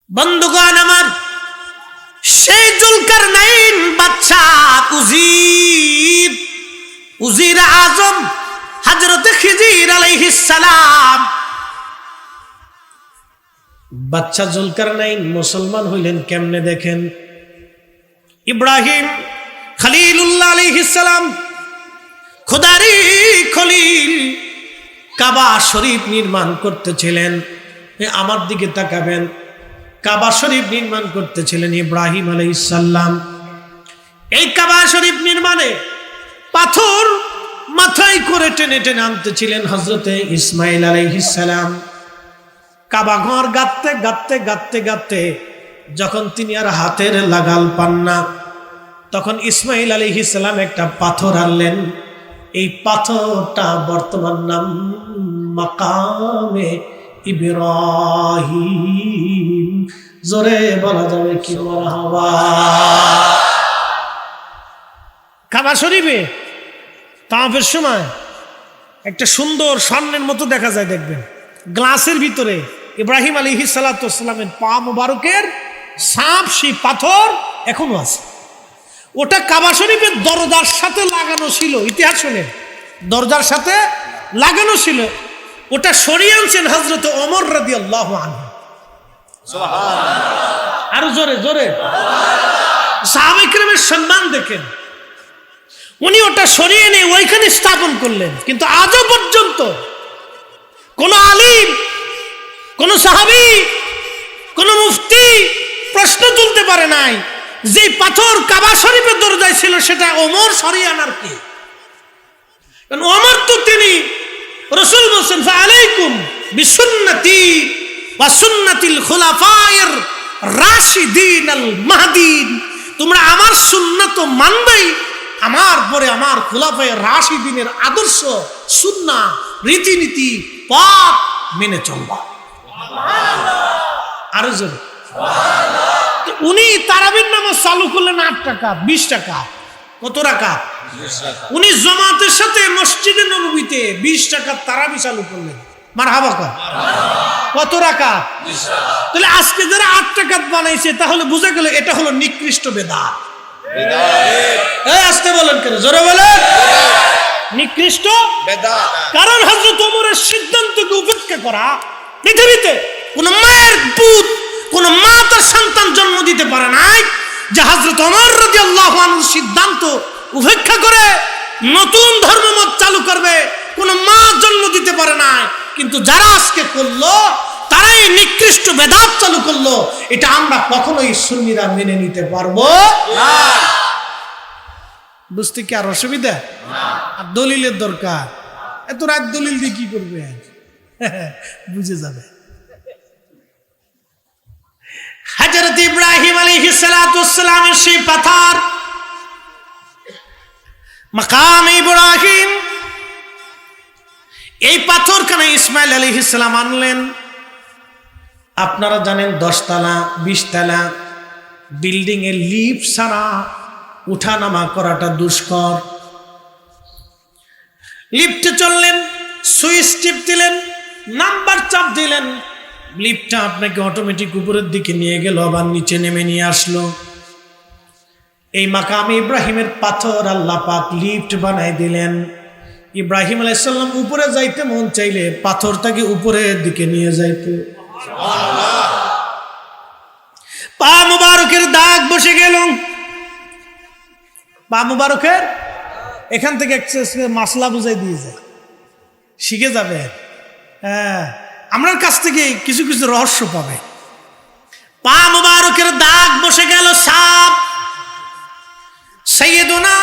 বন্ধুগণ আমার, সেই জুলকারনাইন বাদশা উজির আজম হযরত খিজির আলাইহিস সালাম, বাদশা জুলকারনাইন মুসলমান হইলেন কেমনে দেখেন। ইব্রাহিম খলিলুল্লাহ আলাইহিস সালাম, খোদারি খলিল, কাবা শরীফ নির্মাণ করতেছিলেন। আমার দিকে তাকাবেন, কাবা শরীফ নির্মাণ করতেছিলেন ইব্রাহিম আলাইহিস সালাম। এই কাবা শরীফ নির্মাণে পাথর মাথায় করে টেনে টেনে আনতেছিলেন হযরতে ইসমাইল আলাইহিস সালাম। কাবা ঘর গাঁথতে গাঁথতে গাঁথতে গাঁথতে যখন তিনি আর হাতের লাগাল পান না, তখন ইসমাইল আলাইহিস সালাম একটা পাথর আনলেন। এই পাথরটা বর্তমান নাম মাকামে ইব্রাহিম। জোরে বলা যাবে কি মারহাবা। কাবা শরীফে তাওয়াফের সময় একটা সুন্দর স্বর্ণের মতো দেখা যায়, দেখবেন গ্লাসের ভিতরে ইব্রাহিম আলাইহিস সালাতু ওয়াস সালামের পা মুবারকের ছাপ, সেই পাথর এখনো আছে। ওটা কাবা শরীফের দরজার সাথে লাগানো ছিল। ইতিহাস শুনেন, দরজার সাথে লাগানো ছিল। ওটা সরিয়ে আনছেন হযরত ওমর রাদিয়াল্লাহু আনহু। সুবহানাল্লাহ, আরো জোরে জোরে। সাহাবায়ে কেরামের সম্মান দেখেন, উনি ওটা সরিয়ে নিয়ে ওইখানে স্থাপন করলেন। কিন্তু আজও পর্যন্ত কোন আলিম, কোন সাহাবী, কোন মুফতি প্রশ্ন তুলতে পারে নাই যে পাথর কাবা শরীফের দরজায় ছিল সেটা ওমর সরিয়ে আনার কি। কারণ ওমর তো তিনি রাসূল বলেছেন, ফাআলাইকুম বিসুন্নতি ওয়া সুন্নাতিল খুলাফায়ের রাশিদিন আল মাহদিন, তোমরা আমার সুন্নাত মানবেই, আমার পরে আমার খুলাফায়ে রাশিদিনের আদর্শ, সুন্নাহ, রীতিনীতি, পথ মেনে চলবা। আরো জোরে সুবহানাল্লাহ। উনি তারাবির নামাজ চালু করলেন 8 টাকা 20 টাকা। কত রাকাত? 20 টাকা। উনি জামাতের সাথে মসজিদে নববীতে 20 টাকা তারাবি চালু করলেন। মারহাবা কর। কত রাকাত? 20 টাকা। তাহলে আজকে যারা 8 টাকাত বানাইছে, তাহলে বুঝা গেল এটা হলো নিকৃষ্ট বেদাত। এই আসতে বলেন কেন, জোরে বলেন। নিকৃষ্ট বেদাত। কারণ হযরত ওমরের সিদ্ধান্তকে উপেক্ষা করা, পৃথিবীতে কোন মায়ের পুত, কোন মা তার সন্তান জন্ম দিতে পারে নাই যে হযরত ওমর রাদিয়াল্লাহু আনহুর সিদ্ধান্ত উপেক্ষা করে নতুন ধর্মমত চালু করবে। কোন মা জন্ম দিতে পারে নাই। কিন্তু যারা আজকে করলো, তারাই নিকৃষ্ট বেদাত চালু করলো। এটা আমরা কখনোই সুন্নিরা মেনে নিতে পারবো না। বুঝতে কি আর অসুবিধা? আর দলিলের দরকার। এত রাত দলিল দিয়ে কি করবে? বুঝে যাবে। হযরত ইব্রাহিম আলাইহিস সালাতু ওয়াস সালামের সেই পাথর মাকাম ইব্রাহিম, এই পাথর কেন ইসমাইল আলাইহিস সালাম আনলেন? আপনারা জানেন 10 তলা 20 তলা বিল্ডিং এর লিফট ছাড়া উঠানামা করাটা দুষ্কর। লিফটে চললেন, সুইচ টিপ দিলেন, নাম্বার চাপ দিলেন, লিফটটা আপনাকে অটোমেটিক উপরের দিকে নিয়ে গেল, আবার নিচে নেমে নিয়ে আসলো। এই মাকামে ইব্রাহিমের পাথর আল্লাহ পাক লিফট বানাই দিলেন। ইব্রাহিম আলাইহিস সালাম উপরে যাইতে মন চাইলে পাথরটাকে উপরের দিকে নিয়ে যাইতো। সুবহানাল্লাহ। পা মুবারকের দাগ বসে গেল। পা মুবারকের এখান থেকে মাসলা বুঝাই দিয়ে যায়, শিখে যাবে। হ্যাঁ, আমার কাছ থেকে কিছু কিছু রহস্য পাবে। পা মুবারকের দাগ বসে গেল সাপ। সাইয়েদুনা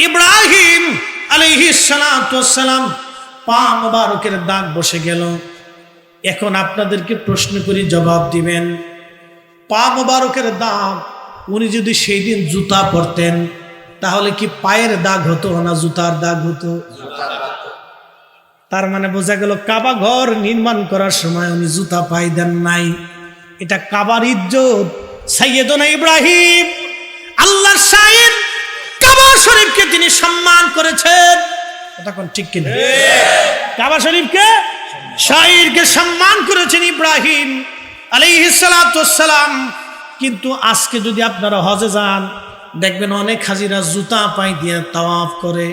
ইব্রাহিম আলাইহিস সালাতু ওয়াস সালাম পা মুবারকের দাগ বসে গেল। এখন আপনাদেরকে প্রশ্ন করি, জবাব দিবেন। পা মুবারকের দাগ, উনি যদি সেই দিন জুতা পরতেন তাহলে কি পায়ের দাগ হতো না জুতার দাগ হতো? তার মানে বোঝা গেল কাবা ঘর নির্মাণ করার সময় উনি জুতা পায়ে দেন নাই। এটা কাবার ইজ্জত। সাইয়েদুনা ইব্রাহিম আল্লাহর শাহিদ, কাবা শরীফকে তিনি সম্মান করেছেন। এটা কোন ঠিক কিনা? কাবা শরীফকে, শাহিদকে সম্মান করেছেন ইব্রাহিম। আলাইহিস সালাতু ওয়াসসালাম। কিন্তু আজকে যদি আপনারা হজে যান, দেখবেন অনেক হাজিরা জুতা পায়ে দিয়ে তাওয়াফ করে।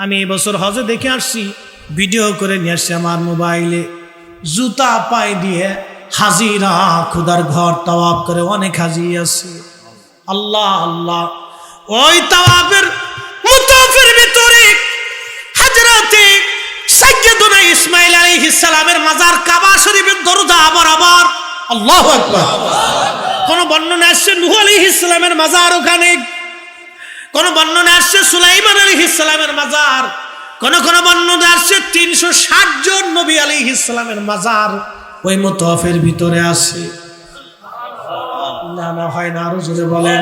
আমি এই বছর হজে দেখে আসছি, ভিডিও করে নিয়ে আসছি আমার মোবাইলে। জুতা পায়ে দিয়ে হাজিরা খোদার ঘর তাওয়াফ করে, অনেক হাজি আছে। আল্লাহ আল্লাহ। ওই তাওয়াফের মুতাফের ভিতরে হযরতে সাইয়্যিদুনা ইসমাঈল আলাইহিস সালামের মাজার কাবা শরীফের দরজা বরাবর। আল্লাহু আকবার। কোন বর্ণনা আসছে নূহ আলাইহিস সালামের মাজার ওখানে, কোন বর্ণনা আসছে সুলাইমান আলাইহিস সালামের মাজার, কোন কোন বর্ণনা আসছে 360 জন নবী আলাইহিস সালামের মাজার ওই মুতাফের ভিতরে আছে। না না হয় না, আরো জোরে বলেন।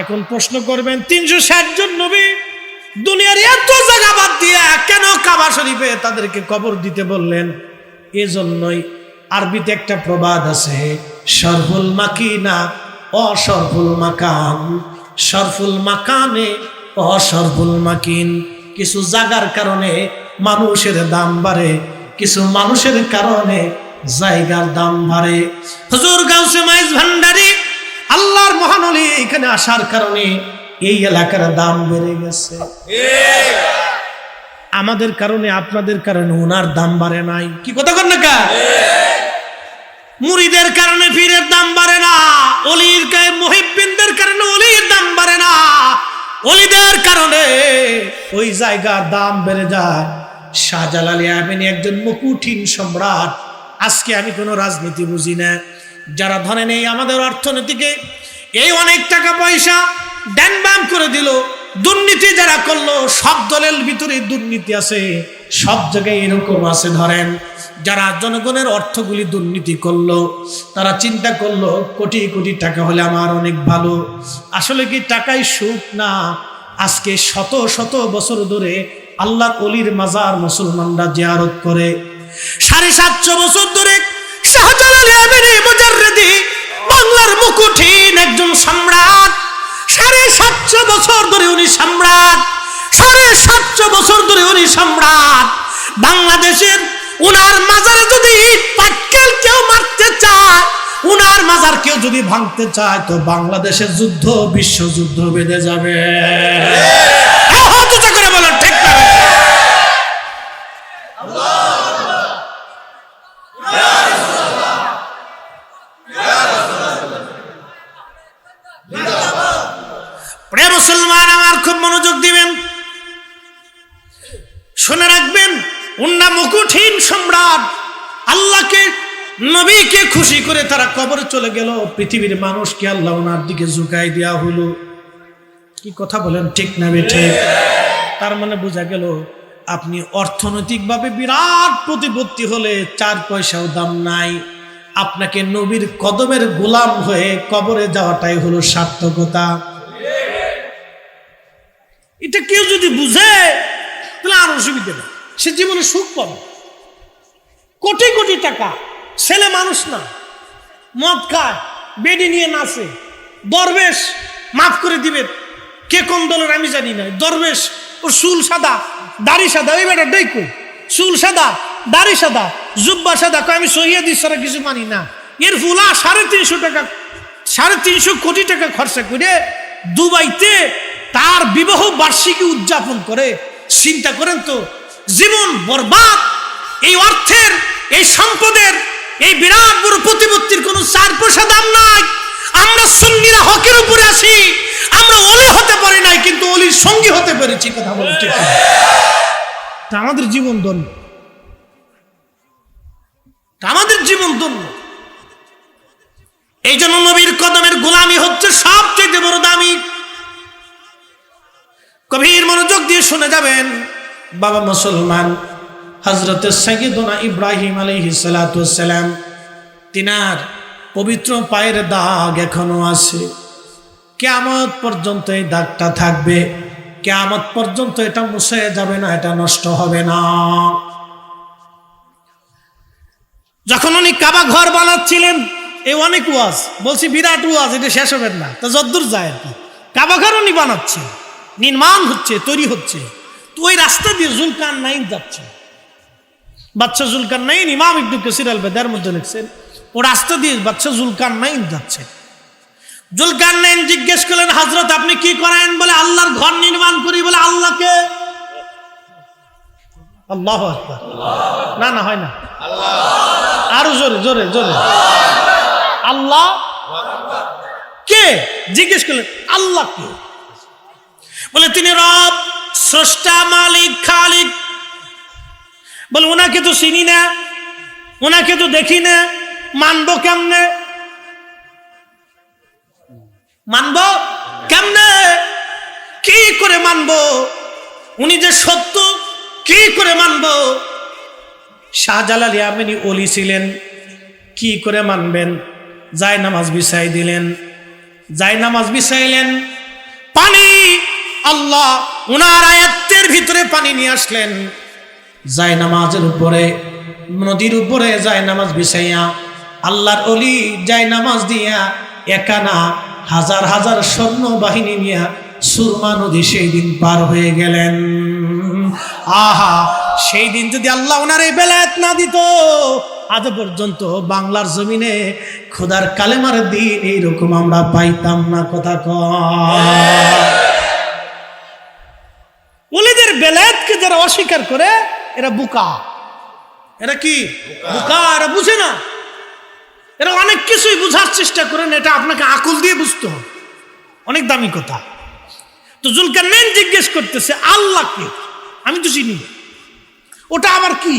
এখন প্রশ্ন করবেন 360 জন নবী দুনিয়ার এত জায়গা বাদ দিয়া কেন কাবা শরীফে তাদেরকে কবর দিতে বললেন? এজন্যই আরবিতে একটা প্রবাদ আছে, শরফুল মাকিনা অশরফুল মাকান, শরফুল মাকানে অশরফুল মাকিন। কিছু জায়গার কারণে মানুষের দাম বাড়ে, কিছু মানুষের কারণে জায়গার দাম বাড়ে। হুজুর গাউসে মাইজ ভান্ডারী আল্লাহর মহান ওলি এখানে আসার কারণে এই এলাকার দাম বেড়ে গেছে। আমাদের কারণে, আপনাদের কারণে ওনার দাম বাড়ে নাই। কি কথা কন না? মুরিদের কারণে পীরের দাম বাড়ে না, ওলির মুহিব্বিনদের কারণে ওলির দাম বাড়ে না, ওলিদের কারণে ওই জায়গার দাম বেড়ে যায়। শাহজালাল ইয়ামানি একজন মুকুটহীন সম্রাট। আজকে আমি কোনো রাজনীতি বুঝি না, যারা ধরেন এই আমাদের অর্থনীতিকে এই অনেক টাকা পয়সা ডান বাম করে দিল, দুর্নীতি যারা করলো, সব দলের ভিতরে দুর্নীতি আছে, সব জায়গায় এরকম আছে। ধরেন যারা জনগণের অর্থগুলি দুর্নীতি করলো, তারা চিন্তা করলো কোটি কোটি টাকা হলে আমার অনেক ভালো। আসলে কি টাকাই সুখ না? আজকে শত শত বছর ধরে আল্লাহর ওলির মাজার মুসলমানরা জিয়ারত করে। 750 বছর ধরে শাহজালাল ইয়ামানি মুজাররিদি বাংলার মুকুটহীন একজন সম্রাট। 750 বছর ধরে উনি সম্রাট, 750 বছর ধরে উনি সম্রাট। বাংলাদেশের উনার মাজারে যদি পাটকেল কেউ মারতে চায়, উনার মাজার কেউ যদি ভাঙতে চায়, তো বাংলাদেশের যুদ্ধ, বিশ্বযুদ্ধ বেঁধে যাবে। করে বলেন ঠিক না? প্রিয় মুসলমান আমার, খুব মনোযোগ দিবেন, শুনে রাখবেন, উন্না মুকুটহীন সম্রাট। আল্লাহকে, নবীকে খুশি করে তারা কবরে চলে গেল। পৃথিবীর মানুষকে আল্লাহ ওনার দিকে ঝুঁকাই দেওয়া হলো। কি কথা বলেন ঠিক না বেঠে? তার মানে বোঝা গেল আপনি অর্থনৈতিকভাবে বিরাট প্রতিপত্তি হলে 4 পয়সাও দাম নাই। আপনাকে নবীর কদমের গোলাম হয়ে কবরে যাওয়াটাই হলো সার্থকতা। এটা কেউ যদি বুঝে তাহলে আর অসুবিধা নেই, সে জীবনে সুখ পাবে। কোটি কোটি টাকা, ছেলে মানুষ না, মদ খায়, বেডি নিয়ে নাচে, দরবেশ মাফ করে দিবে, কে কোন দলের আমি জানি না, দরবেশ ওর চুল সাদা দাড়ি সাদা, ওই বেটা দেখো চুল সাদা দাড়ি সাদা জুব্বা সাদা, আমি সহিদি ছাড়া কিছু মানি না। এর ফুলা 350 টাকা, 350 কোটি টাকা খরচা করে দুবাইতে তার বিবাহ বার্ষিকী উদযাপন করে। চিন্তা করেন তো, জীবন বরবাদ। এই অর্থের, এই সম্পদের, এই বিরাট বড় প্রতিপত্তির কোনো 4 পয়সা দাম নাই। আমরা সুন্নিরা হকের উপরে আছি, আমরা ওলি হতে পারি নাই, কিন্তু ওলির সঙ্গী হতে পেরেছি। কথা বলে ঠিক না? আমাদের জীবন ধন্য, আমাদের জীবন ধন্য। এই জন্য নবীর কদমের গোলামি হচ্ছে সবচেয়ে বড় দামি। গভীর মনোযোগ দিয়ে শুনে যাবেন বাবা মুসলমান। হযরতে সাইয়্যিদুনা ইব্রাহিম আলাইহিস সালাতু ওয়াস সালাম, তিনার পবিত্র পায়ের দাগ এখনো আছে। কিয়ামত পর্যন্ত এই দাগটা থাকবে, কিয়ামত পর্যন্ত এটা মুছে যাবে না, এটা নষ্ট হবে না। যখন উনি কাবা ঘর বানাচ্ছিলেন, এই অনেক ওয়াজ বলছি, বিরাট ওয়াজ, এটা শেষ হবে না, তা যদ্দূর যায় আর কি। কাবা ঘর উনি বানাচ্ছেন, নির্মাণ হচ্ছে, তৈরি হচ্ছে। তো ওই রাস্তা দিয়ে জুলকারনাইন যাচ্ছে। বাদশা জুলকারনাইন, ইমাম ইবনে কাসির আল বেদার মধ্যে লিখছেন, ও রাস্তা দিয়ে বাদশা জুলকারনাইন যাচ্ছে। জুলকারনাইন জিজ্ঞেস করলেন, হযরত আপনি কি করেন? বলে আল্লাহর ঘর নির্মাণ করি। বলে আল্লাহকে? আল্লাহু আকবার। না না, হয় না, আরো জোরে জোরে জোরে। আল্লাহ কে? জিজ্ঞেস করলেন আল্লাহ কে? বলে তিনি রব, স্রষ্টা, মালিক, খালিক। বলে ওনাকে তো চিনি না, ওনাকে তো দেখি না, মানবো কেমনে? মানবো কেমনে? কি করে মানবো? উনি যে সত্য কি করে মানবো? শাহজালাল ইয়ামানি ওলি ছিলেন, কি করে মানবেন? যায় নামাজ বিছাই দিলেন, যায় নামাজ বিছাইলেন, পানি আল্লাহ উনার আয়াতের ভিতরে পানি নিয়ে আসলেন, যায় নামাজের উপরে, নদীর উপরে যায় নামাজ বিছাইয়া আল্লাহর ওলি যায় নামাজ দিয়া একানা হাজার হাজার সৈন্য বাহিনী নিয়ে সুরমা নদী সেই দিন পার হয়ে গেলেন। আহা, সেই দিন যদি আল্লাহ ওনার এই বেলায়েত না দিত, আজ পর্যন্ত বাংলার জমিনে খোদার কালেমার দিন এইরকম আমরা পাইতাম না। কথা কয়, ওলিদের বেলায়েতকে যারা অস্বীকার করে এরা বোকা। এরা কি বোকা? এরা বুঝে না। এরা অনেক কিছুই বুঝার চেষ্টা করেন, এটা আপনাকে আকল দিয়ে বুঝতে হবে, অনেক দামি কথা। তো জুলকারনাইন জিজ্ঞেস করতেছে আল্লাহকে? আমি তো চিনি। ওটা আবার কি?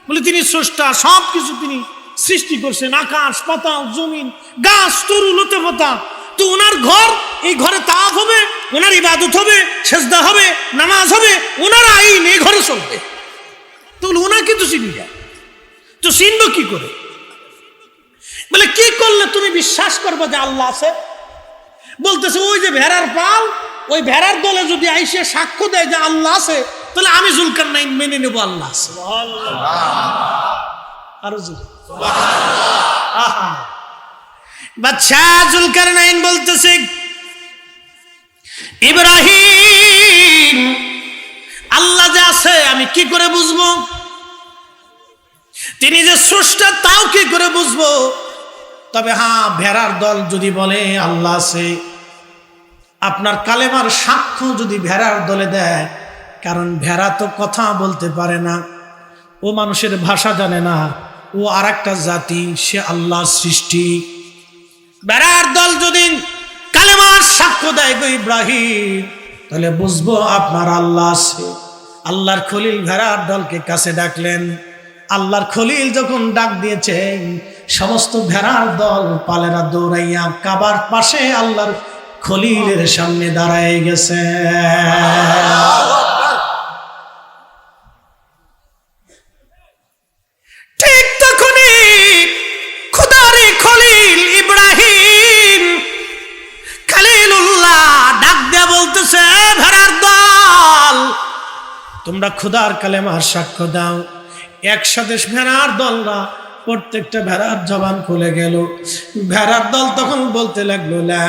বলে তিনি স্রষ্টা, সব কিছু তিনি সৃষ্টি করছেন, আকাশ পাতাল জমিন গাছ তরু লতা পাতা। তো ওনার ঘর, এই ঘরে তাওয়াফ হবে, ওনার ইবাদত হবে, সেজদা হবে, নামাজ হবে, ওনার আইন এই ঘরে চলবে। তো ওনাকে তো চিনি না, তো চিনবো কি করে? বলে কি করলে তুমি বিশ্বাস করবে যে আল্লাহ আছে? বলতেছে ওই যে ভেড়ার পাল, ওই ভেড়ার দলে যদি আইসে সাক্ষ্য দেয় যে আল্লাহ আছে, তাহলে আমি জুলকারনাইন মেনে নেব আল্লাহ আছে। আরো আহা, বাদশা জুলকারনাইন বলতেছে ইব্রাহিম আল্লাহ যে আছে আমি কি করে বুঝবো? তিনি যে স্রষ্টা তাও কি করে বুঝবো? তবে হ্যাঁ, ভেড়ার দল যদি বলে আল্লাহ আছে, আপনার কালেমার সাক্ষ্য যদি ভেড়ার দলে দেয়, কারণ ভেড়া তো কথা বলতে পারে না, ও মানুষের ভাষা জানে না, ও আর একটা জাতি, সে আল্লাহ সৃষ্টি। ভেড়ার দল যদি কালেমার সাক্ষ্য দেয় গো ইব্রাহিম, তাহলে বুঝবো আপনার আল্লাহ আছে। আল্লাহর খলিল ভেড়ার দলকে কাছে ডাকলেন। আল্লাহর খলিল যখন ডাক দিয়েছেন, সমস্ত ভেড়ার দল পালেরা দৌড়াইয়া কাবার পাশে আল্লাহর খলিলের সামনে দাঁড়ায় গেছে। ঠিক তখনই খোদারে খলিল ইব্রাহিম খলিলুল্লাহ ডাক দেয়া বলতেছে, ভেড়ার দল তোমরা খোদার কালেমার সাক্ষ্য দাও। একসাথে ভেড়ার দলরা প্রত্যেকটা ভেড়ার জবান খুলে গেল। ভেড়ার দল তখন বলতে লাগলো লা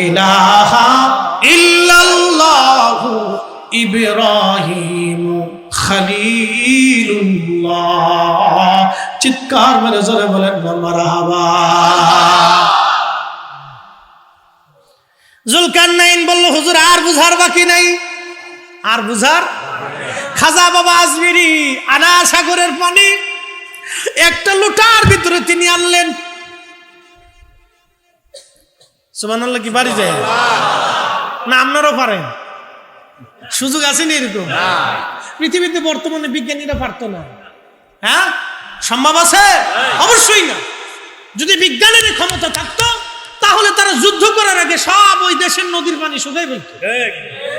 ইলাহা ইল্লাল্লাহু ইব্রাহিম খলিলুল্লাহ। চিৎকার মেরে জোরে বলেন মারহাবা। জুলকারনাইন বলল, হুজুর আর বুঝার বাকি নাই, আর বুঝার। খাজা বাবা আজমিরি আনা সাগরের পানি একটা লোটার ভিতরে তিনি আনলেন। সুবহানাল্লাহ কি পারি যায় না? আপনারাও পারেন, সুযোগ আছে না? এরকম পৃথিবীতে বর্তমানে বিজ্ঞানীরা পারতো না। হ্যাঁ, সম্ভব আছে? অবশ্যই না। যদি বিজ্ঞানের ক্ষমতা থাকতো তাহলে তারা যুদ্ধ করার আগে সব ওই দেশের নদীর পানি শুকাই ফেলত।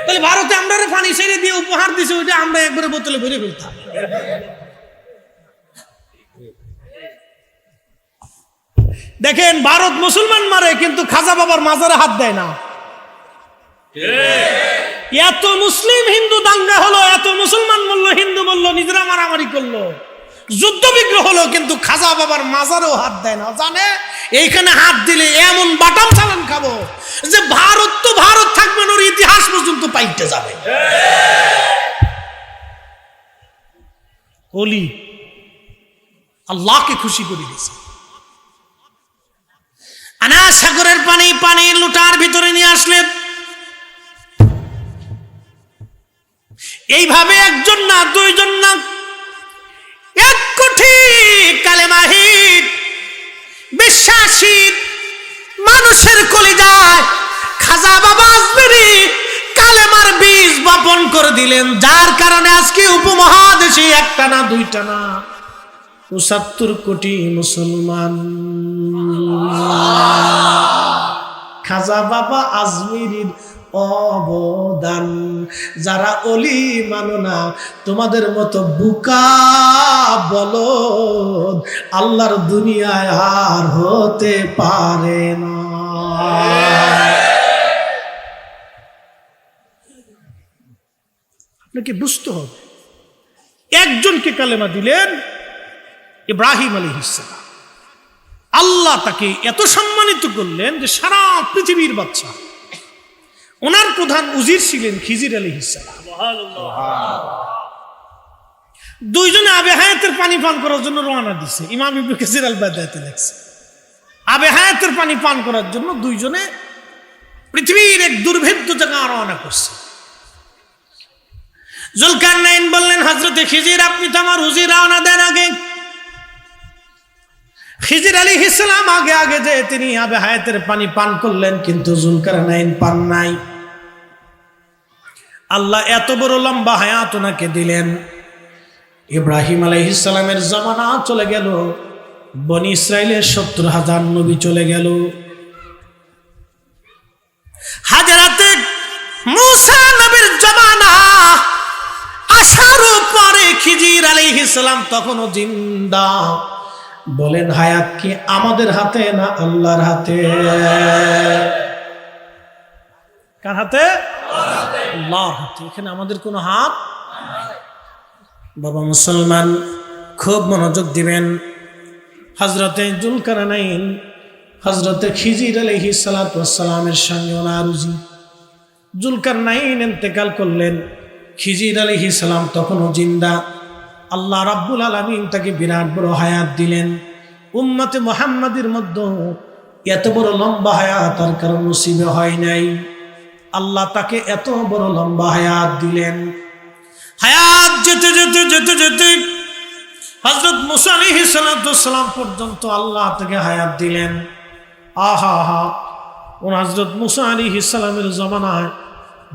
তাহলে ভারতে আমরা পানি ছেড়ে দিয়ে উপহার দিয়েছে, ওইটা আমরা একবারে বোতলে ভরে ফেলতাম। দেখেন, ভারত মুসলমান মারে কিন্তু খাজা বাবার মাজারে হাত দেয় না। এত মুসলিম হিন্দু দাঙ্গা হলো, এত মুসলমান বললো, হিন্দু বললো, নিজেরা মারামারি করলো, যুদ্ধ বিগ্রহ হলো, কিন্তু খাজা বাবার মাজারেও হাত দেয় না। জানে এইখানে হাত দিলে এমন বাটাম চালান খাবো যে ভারত তো ভারত থাকবে না, ওর ইতিহাস পর্যন্ত পাল্টে যাবে। ওলি আল্লাহকে খুশি করে গেছে। আনা সাগরের পানি লুটার ভিতরে নিয়ে আসলেন। এইভাবে একজন না, দুইজন না, 1 কোটি কালেমাহীন বিশ্বাসী মানুষের কলিজায় খাজা বাবা আজমেরী কালেমার বীজ বপন করে দিলেন, যার কারণে আজকে উপমহাদেশে একটা না, দুইটা না, 75 কোটি মুসলমান খাজা বাবা আজমেরীর অবদান। যারা অলি মানো না, তোমাদের মতো বুকা বলো আল্লাহর দুনিয়ায় আর হতে পারে না। আপনাকে বুঝতে হবে, একজনকে কালেমা দিলেন ইব্রাহিম আলাইহিস সালাম। আল্লাহ তাকে এত সম্মানিত করলেন যে সারা পৃথিবীর বাদশা। ওনার প্রধান উজির ছিলেন খিজির আলাইহিস সালাম। দুইজনে আবে হায়াতের পানি পান করার জন্য রওনা দিছে। ইমাম ইবনে কাসির আল বাদায়াতে লেখছে, আবে হায়াতের পানি পান করার জন্য দুইজনে পৃথিবীর এক দুর্ভেদ্য জায়গা রওনা করছে। জুলকারনাইন বললেন, হযরতে খিজির আপনি তো আমার উজির, রওনা দেন আগে। খিজির আলাইহিস সালাম আগে আগে যে তিনি আবে হায়াতের পানি পান করলেন, কিন্তু জুলকারনাইন পান নাই। আল্লাহ এত বড় লম্বা হায়াত ওনাকে দিলেন। ইব্রাহিম আলাইহিস সালামের জামানা চলে গেল, বনি ইসরাইলের 70,000 নবী চলে গেল। হাজরাতে মুসা নবীর জামানা আসার পরে খিজির আলাইহিস সালাম তখনও জিন্দা। বলেন, হায়াত কি আমাদের হাতে না আল্লাহর হাতে? কার হাতে? আল্লাহর হাতে। এখানে আমাদের কোনো হাত? বাবা মুসলমান খুব মনোযোগ দিবেন। হযরতে জুলকারনাইন হযরতে খিজির আলাইহিস সালাতু ওয়াস সালামের সঙ্গে ওনার উজি। জুলকারনাইন ইন্তেকাল করলেন, খিজির আলাইহিস সালাম তখনও জিন্দা। আল্লাহ রাব্বুল আলামিন তাকে বিরাট বড় হায়াত দিলেন। উম্মতে মুহাম্মাদের মধ্যে এত বড় লম্বা হায়াত আর কারো নসিবে হয় নাই। আল্লাহ তাকে এত বড় লম্বা হায়াত দিলেন। হায়াত যেতে যেতে যেতে যেতে হযরত মুসা আলাইহিস সালাম পর্যন্ত আল্লাহ তাকে হায়াত দিলেন। আহা হা, ওন হযরত মুসা আলাইহিস সালামের জামানায়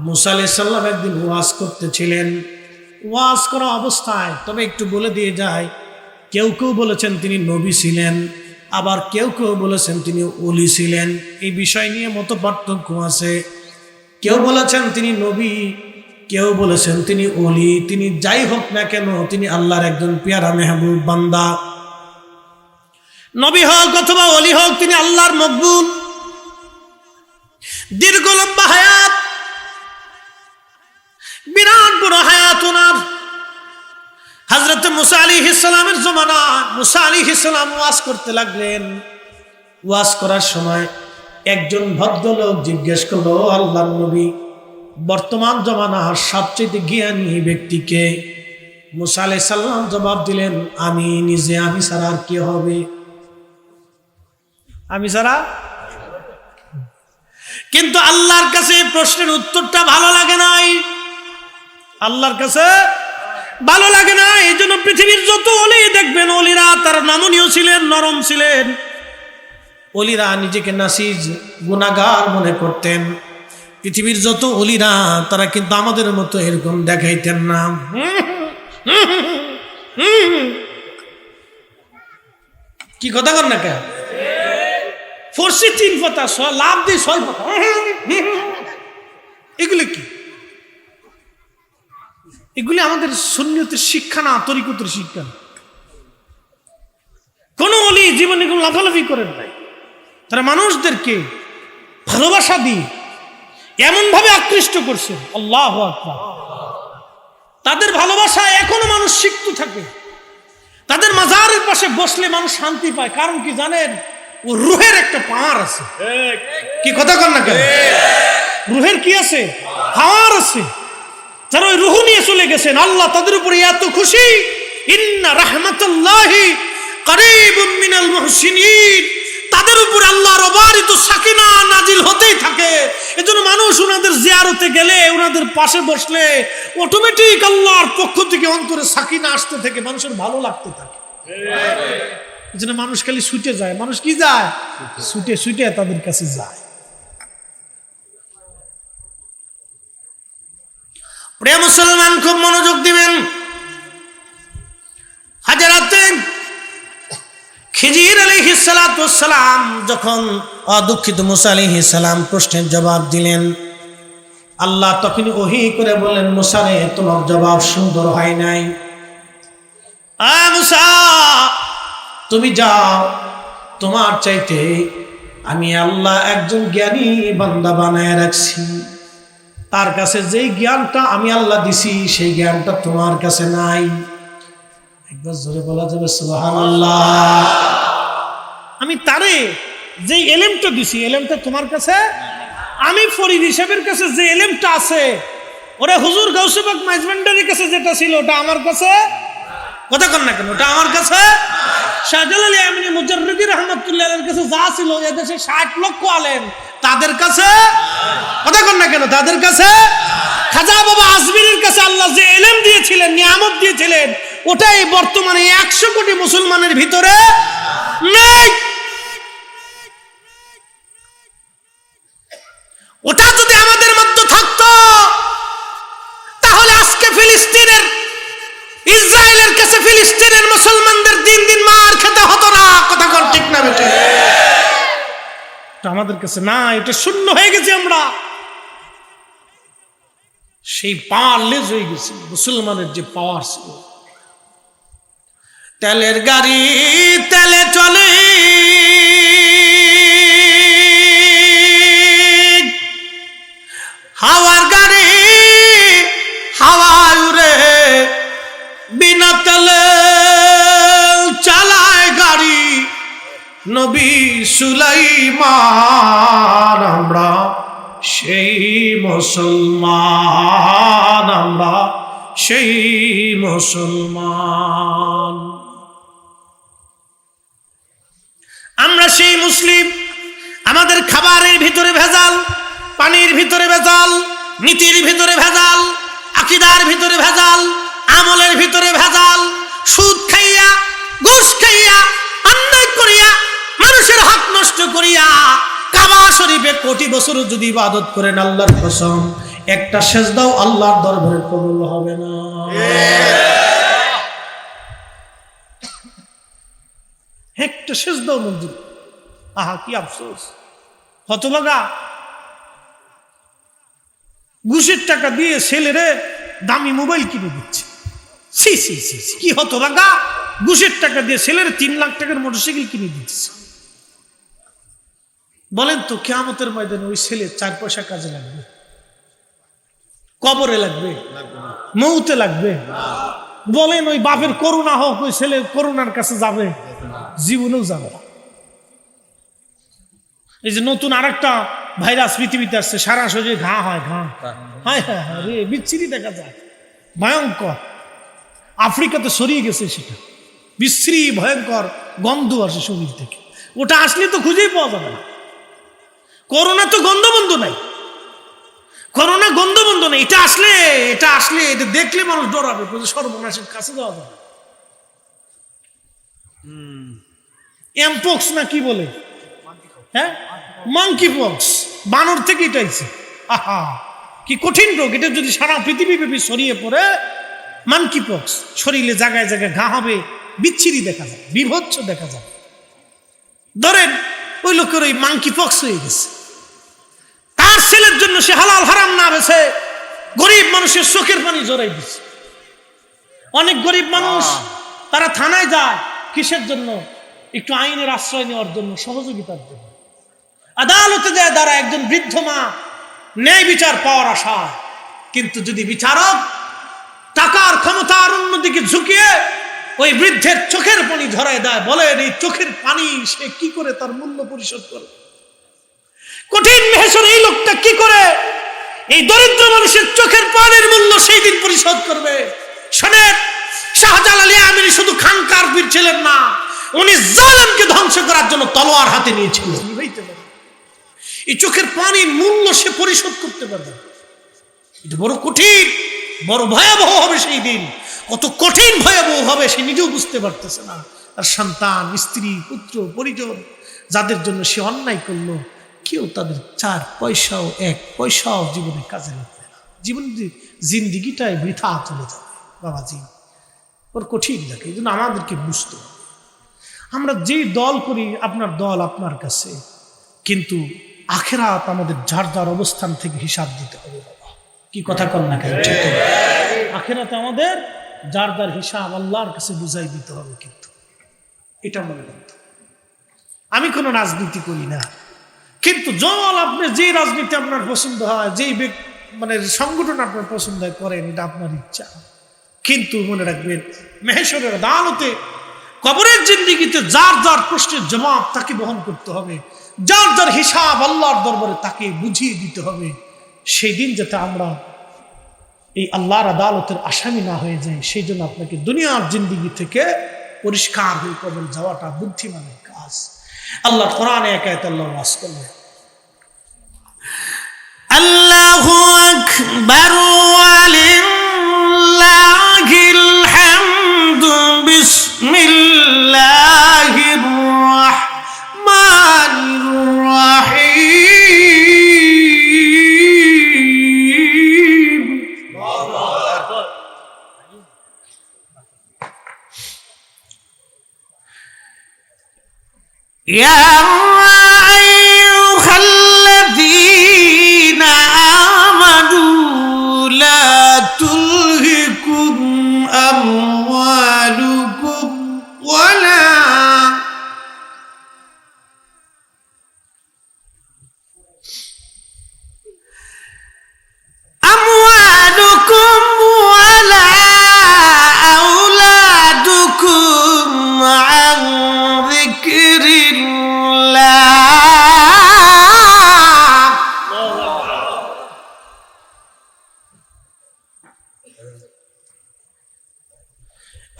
মুসা আলাইহিস সালাম একদিন ওয়াজ করতেছিলেন। ওয়াজ করা অবস্থায়, তবে একটু বলে দিয়ে যায়, কেউ কেউ বলেছেন তিনি নবী ছিলেন, আবার কেউ কেউ বলেছেন তিনি ওলি ছিলেন। এই বিষয় নিয়ে মত পার্থক্য আছে। কেউ বলেছেন তিনি নবী, কেউ বলেছেন তিনি ওলি। তিনি যাই হোক না কেন, তিনি আল্লাহর একজন পেয়ারা মেহবুব বান্দা। নবী হোক অথবা ওলি হোক, তিনি আল্লাহর মকবুল। দীর্ঘ লম্বা হায়াত, বিরাট বড় হায়াত ওনার। হযরত মুসা আলাইহিস সালামের জামানা, মুসা আলাইহিস সালাম ওয়াজ করতে লাগলেন। ওয়াজ করার সময় একজন ভদ্রলোক জিজ্ঞেস করলো, আল্লাহর নবী, বর্তমান জামানার সবচেয়ে জ্ঞানী ব্যক্তিকে? মুসা আলাইহিস সালাম জবাব দিলেন, আমি নিজে। আমি ছাড়া আর কে হবে? আমি ছাড়া? কিন্তু আল্লাহর কাছে প্রশ্নের উত্তরটা ভালো লাগে নাই। আল্লাহর কাছে ভালো লাগে না। এই জন্য পৃথিবীর যত অলি দেখবেন, অলিরা তার নমনীয় ছিলেন, নরম ছিলেন। অলিরা নিজেকে নাসিজ, গুনাহগার মনে করতেন। পৃথিবীর যত অলিরা তারা কিন্তু আমাদের মতো এরকম দেখাইতেন না। কি কথা কর না কেন? ফরসি 3 কথা, লাভ দিয়ে 6 কথা। এগুলি কি? এগুলি আমাদের সুন্নতের শিক্ষা না, তরিকতের শিক্ষা না। কোন ওলি জীবনে কোনো লাফালাফি করেন নাই। তারা মানুষদেরকে ভালোবাসা দিয়ে এমন ভাবে আকৃষ্ট করছে, আল্লাহু আকবার। তাদের ভালোবাসা এখনো মানুষ শিখতে থাকে। তাদের মাজারের পাশে বসলে মানুষ শান্তি পায়। কারণ কি জানেন? ও রুহের একটা পাওয়ার আছে। কি কথা কর না কেন? রুহের কি আছে? পাওয়ার আছে। যারা ওই রুহ নিয়ে চলে গেছেন, আল্লাহ তাদের উপরে এত খুশি, ইন্না রাহমাতুল্লাহি করিবুম মিনাল মুহসিনিন, তাদের উপর আল্লাহর অবারিত সাকিনা নাজিল হতেই থাকে। এজন্য মানুষ ওনাদের জিয়ারতে গেলে, ওনাদের পাশে বসলে অটোমেটিক আল্লাহর পক্ষ থেকে অন্তরে সাকিনা আসতে থাকে, মানুষের ভালো লাগতে থাকে। এজন্য মানুষ খালি ছুটে যায়। মানুষ কি যায়? ছুটে ছুটে তাদের কাছে যায়। প্রিয় মুসলমান, খুব মনোযোগ দিবেন। হাজরাতে খিজির আলাইহিস সালাতু ওয়াস সালাম যখন অদুঃখিত মুসা আলাইহিস সালাম প্রশ্নের জবাব দিলেন, আল্লাহ তখন ওহী করে বললেন, মুসা রে, তোমার জবাব সুন্দর হয় নাই। মুসা, তুমি যাও, তোমার চাইতে আমি আল্লাহ একজন জ্ঞানী বান্দা বানায় রাখছি। তার কাছে যেই জ্ঞানটা আমি আল্লাহ দিছি, সেই জ্ঞানটা তোমার কাছে নাই। একবার জোরে বলা যাবে সুবহানাল্লাহ। আমি তারে যে এলেমটা দিছি, এলেমটা তোমার কাছে, আমি ফরিদ হিসাবের কাছে যে এলেমটা আছে, ওরে হুজুর গাউসে পাক মাইজভান্ডারির কাছে যেটা ছিল, ওটা আমার কাছে, কথা কন না কেন, ওটা আমার কাছে। শাহজালাল আমিনী মুজাররিদি রাহমাতুল্লাহ আলাইহির কাছে যা ছিল, এদেশে 60 লক্ষ আলেম, তাদের কাছে, কথা কন না কেন, তাদের কাছে। খাজা বাবা আজমিরের কাছে আল্লাহ যে এলেম দিয়েছিলেন, নিয়ামত দিয়েছিলেন, ওটাই বর্তমানে 100 কোটি মুসলমানের ভিতরে নেই। ওটা যদি আমাদের মধ্যে থাকতো, তাহলে আজকে ফিলিস্তিনের, ইসরায়েলের কাছে ফিলিস্তিনের মুসলমানদের দিন দিন মার খেতে হতো না। কথা কোন ঠিক না বেটে? আমাদের কাছে না, এটা শূন্য হয়ে গেছে। আমরা সেই পাওয়ার লেজ হয়ে গেছি। মুসলমানের যে পাওয়ার ছিল, তেলের গাড়ি তেলে চলে, হাওয়ার গাড়ি হাওয়ায় উড়ে, বিনা তেলে চালায় গাড়ি নবী সুলাইমান। আমরা সেই মুসলমান, আমরা সেই মুসলমান, আমরা সেই মুসলিম। আমাদের খাবারের ভিতরে ভেজাল, পানির ভিতরে ভেজাল, নীতির ভিতরে ভেজাল, আকীদার ভিতরে ভেজাল, আমলের ভিতরে ভেজাল। সুদ খাইয়া, ঘুষ খাইয়া, অন্যায় করিয়া, মানুষের হক নষ্ট করিয়া, কাবা শরীফে কোটি বছর যদি ইবাদত করেন, আল্লাহর কসম একটা সেজদাও আল্লাহর দরবারে কবুল হবে না। একটা সেজদাও মঞ্জুর। আহা, কি আফসোস! হতভাগা, ঘুষের টাকা দিয়ে ছেলেরে দামি মোবাইল কিনে দিচ্ছে। সি সি সি, কি হতভাগা! ঘুষের টাকা দিয়ে ছেলের 3 লাখ টাকার মোটরসাইকেল কিনে দিচ্ছে। বলেন তো, কিয়ামতের ময়দানে ওই ছেলে 4 পয়সা কাজে লাগবে? কবরে লাগবে? মৌতে লাগবে? বলেন, ওই বাপের করুণা হোক, ওই ছেলে করুণার কাছে যাবে? জীবনেও যাবে না। এই যে নতুন আরেকটা ভাইরাস পৃথিবীতে আসছে, সারা শরীরে ঘা হয়, ঘা, হায় হায় হায় রে, বিচ্ছিরি দেখা যায়, ভয়ঙ্কর। আফ্রিকাতে ছড়িয়ে গেছে সেটা, বিশ্রী ভয়ঙ্কর গন্ধ আসে শরীর থেকে। ওটা আসলে তো খুঁজেই পাওয়া যাবে না। করোনা তো গন্ধবন্ধ নাই, করোনা গন্ধবন্ধ নেই। এটা আসলে এটা দেখলে মানুষ ডরাবে, সর্বনাশের কাছে যাওয়া যাবে। এমপক্স না কি বলে, হ্যাঁ, মাংকি পক্স, বানর থেকে এটা আইছে। আহা, কি কঠিন রোগ! এটা যদি সারা পৃথিবী ব্যাপী ছড়িয়ে পড়ে, মাংকি পক্স, শরীরে জায়গায় জায়গায় ঘা হবে, বিচ্ছিরি দেখা যায়, বিভৎস দেখা যায়। ধরেন ওই লোকের ওই মাংকি পক্স হয়ে গেছে, তার ছেলের জন্য সে হালাল হারাম না বেছে গরিব মানুষের চোখের পানি জড়াই দিচ্ছে। অনেক গরিব মানুষ তারা থানায় যায় কিসের জন্য? একটু আইনের আশ্রয় নেওয়ার জন্য, সহযোগিতার জন্য। আদালতে যায় তারা একজন বৃদ্ধ মা ন্যায় বিচার পাওয়ার আশায়, কিন্তু যদি বিচারক টাকার ক্ষমতার অন্যদিকে ঝুঁকিয়ে ওই বৃদ্ধের চোখের পানি ঝরায় দেয়, বলেন এই চোখের পানি সে কি করে তার মূল্য পরিশোধ করে? কঠিন মেহসর এই লোকটা কি করে এই দরিদ্র মানুষের চোখের পানির মূল্য সেই দিন পরিশোধ করবে? শোনেন, শাহজালাল আমিনী শুধু খানকার পীর ছিলেন না, উনি জালেমকে ধ্বংস করার জন্য তলোয়ার হাতে নিয়েছিলেন। এই চোখের পানির মূল্য সে পরিশোধ করতে পারবে। এটা বড় কঠিন, বড় ভয়াবহ হবে সেই দিন। কত কঠিন ভয়াবহ হবে সে নিজেও বুঝতে পারতেছে না। আর সন্তান, স্ত্রী, পুত্র, পরিজন যাদের জন্য সে অন্যায় করলো, কেউ তাদের 4 পয়সাও 1 পয়সাও জীবনে কাজে লাগবে না। জীবন জিন্দিগিটাই বৃথা চলে যাবে বাবাজি। ওর কঠিন লাগে। এই জন্য আমাদেরকে বুঝতে হবে। আমরা যে দল করি, আপনার দল আপনার কাছে, কিন্তু আখেরাত আমাদের যার যার অবস্থান থেকে হিসাব দিতে হবে বাবা। কি কথা কর না কেন? ঠিক আখেরাতে আমাদের যার যার হিসাব আল্লাহর কাছে বুঝাই দিতে হবে। কিন্তু এটা মনে রাখতে, আমি কোনো রাজনীতি করি না, কিন্তু দল আপনি যে রাজনীতি আপনার পছন্দ হয়, যেই মানে সংগঠন আপনার পছন্দ হয় করেন, এটা আপনার ইচ্ছা। কিন্তু মনে রাখবেন, মেহেশরের আদালতে, কবরের জিন্দেগিতে যার যার প্রশ্নের জবাব তাকে বহন করতে হবে, যার যার হিসাব আল্লাহর দরবারে তাকে বুঝিয়ে দিতে হবে। সেই দিন যাতে আমরা এই আল্লাহর আদালতের আসামি না হয়ে যায়, সেই জন্য আপনাকে দুনিয়ার জিন্দেগি থেকে পরিষ্কার হয়ে কবর যাওয়াটা বুদ্ধিমানের কাজ। আল্লাহ কোরআনে এক আয়াতে আল্লাহ ওয়াজ করলেন, আল্লাহু আকবার ওয়ালিল্লাহিল হামদু বিসমিল্লাহির রাহমানির রাহিম। ইয়া আইয়ুহাল্লাযীনা আমানু লা তুলহিকুম আমওয়ালুকুম ওয়ালা আওলাদুকুম আন যিকরিল্লাহ।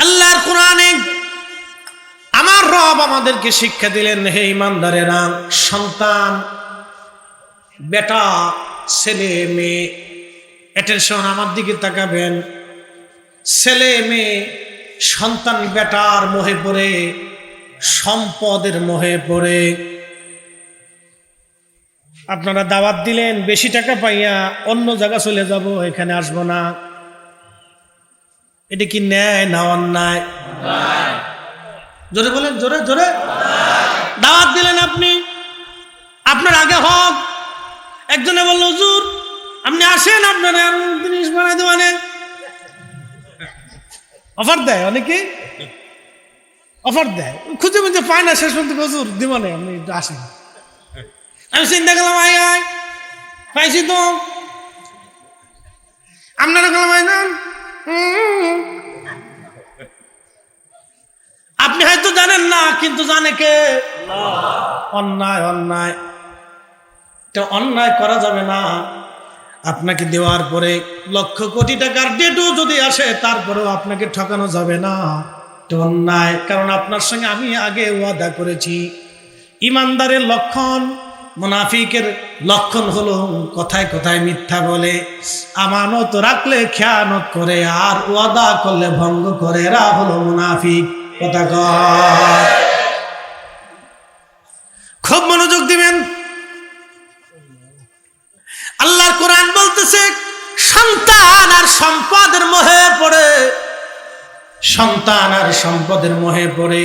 আল্লাহর কোরআনে আমার রব আমাদেরকে শিক্ষা দিলেন, হে ইমানদারেরা, সন্তান, বেটা, ছেলে, মেয়ে, অ্যাটেনশন, আমার দিকে তাকাবেন। ছেলে মেয়ে, সন্তান বেটার মোহে পড়ে, সম্পদের মোহে পড়ে আপনারা দাওয়াত দিলেন, বেশি টাকা পাইয়া অন্য জায়গা চলে যাব, এখানে আসবো না। এটা কি ন্যায় না অন্যায়? জোরে বলেন, জোরে জোরে। দাওয়াত দিলেন আপনি, আপনার আগে হক। একজনে বলল, হুজুর আপনি আসেন, আপনার জিনিস বানাই দেওয়ানে অফার দেয়, অনেকে অফার দেয়, খুঁজে খুঁজে পায় না, শেষ পর্যন্ত হুজুর দিবানে আপনি আসেন। আমি চিন্তা করলাম, আয় আয় পাইছি তো, আপনারা গেলাম আয় না। আপনি হয়তো জানেন না, কিন্তু জানে কে? অন্যায়, অন্যায়। এটা অন্যায় করা যাবে না। আপনাকে দেওয়ার পরে লক্ষ কোটি টাকার ডেটও যদি আসে, তারপরেও আপনাকে ঠকানো যাবে না। এটা অন্যায়, কারণ আপনার সঙ্গে আমি আগে ওয়াদা করেছি। ইমানদারের লক্ষণ, মুনাফিকের লক্ষণ হলো কথায় কথায় মিথ্যা বলে, আমানত রাখলে খেয়ানত করে, আর ওয়াদা করলে ভঙ্গ করে। এরা হলো মুনাফিক। কথা কয়, খুব মনোযোগ দিবেন। আল্লাহর কোরআন বলতেছে, সন্তান আর সম্পদের মোহে পড়ে, সন্তান আর সম্পদের মোহে পড়ে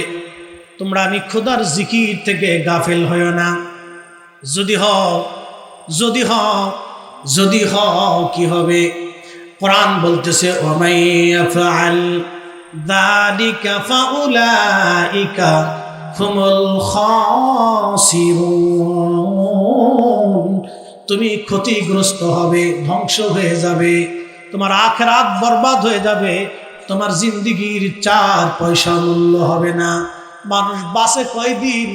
তোমরা আমি খোদার জিকির থেকে গাফেল হয়ো না। যদি হও, যদি হও, যদি হও, কি হবে? কোরআন বলতেছে, ওয়ামাইয়াফআল যালিকা ফাউলাইকা হুমুল খাসিরুন। তুমি ক্ষতিগ্রস্ত হবে, ধ্বংস হয়ে যাবে, তোমার আখিরাত বরবাদ হয়ে যাবে, তোমার জিন্দেগির 4 পয়সা মূল্য হবে না। মানুষ বাঁচে কয়দিন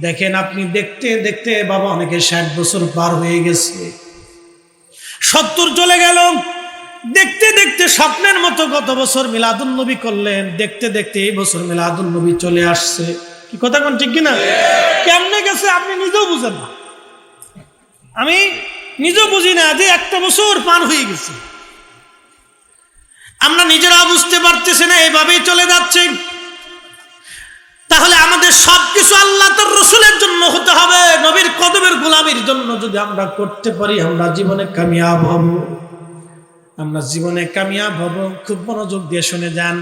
দেখেন আপনি, দেখতে দেখতে বাবা অনেকে 60 বছর পার হয়ে গেছে, 70 চলে গেল, দেখতে দেখতে স্বপ্নের মতো গত বছর মিলাদুন নবী করলেন, দেখতে দেখতে এই বছর মিলাদুন নবী চলে আসছে। কি কথা কোন ঠিক কিনা? কেমনে গেছে আপনি নিজেও বুঝেন না, আমি নিজেও বুঝি না যে একটা বছর পার হয়ে গেছে। আমরা নিজেরা বুঝতে পারতেছি না, এইভাবেই চলে যাচ্ছে। তাহলে আমাদের সবকিছু আল্লাহ তার রসুলের জন্য হতে হবে, নবীর কদমের গোলামির জন্য যদি আমরা করতে পারি আমরা জীবনে কামিয়াব হব, আমরা জীবনে কামিয়াব হব। খুব মনোযোগ দিয়ে শুনে যান।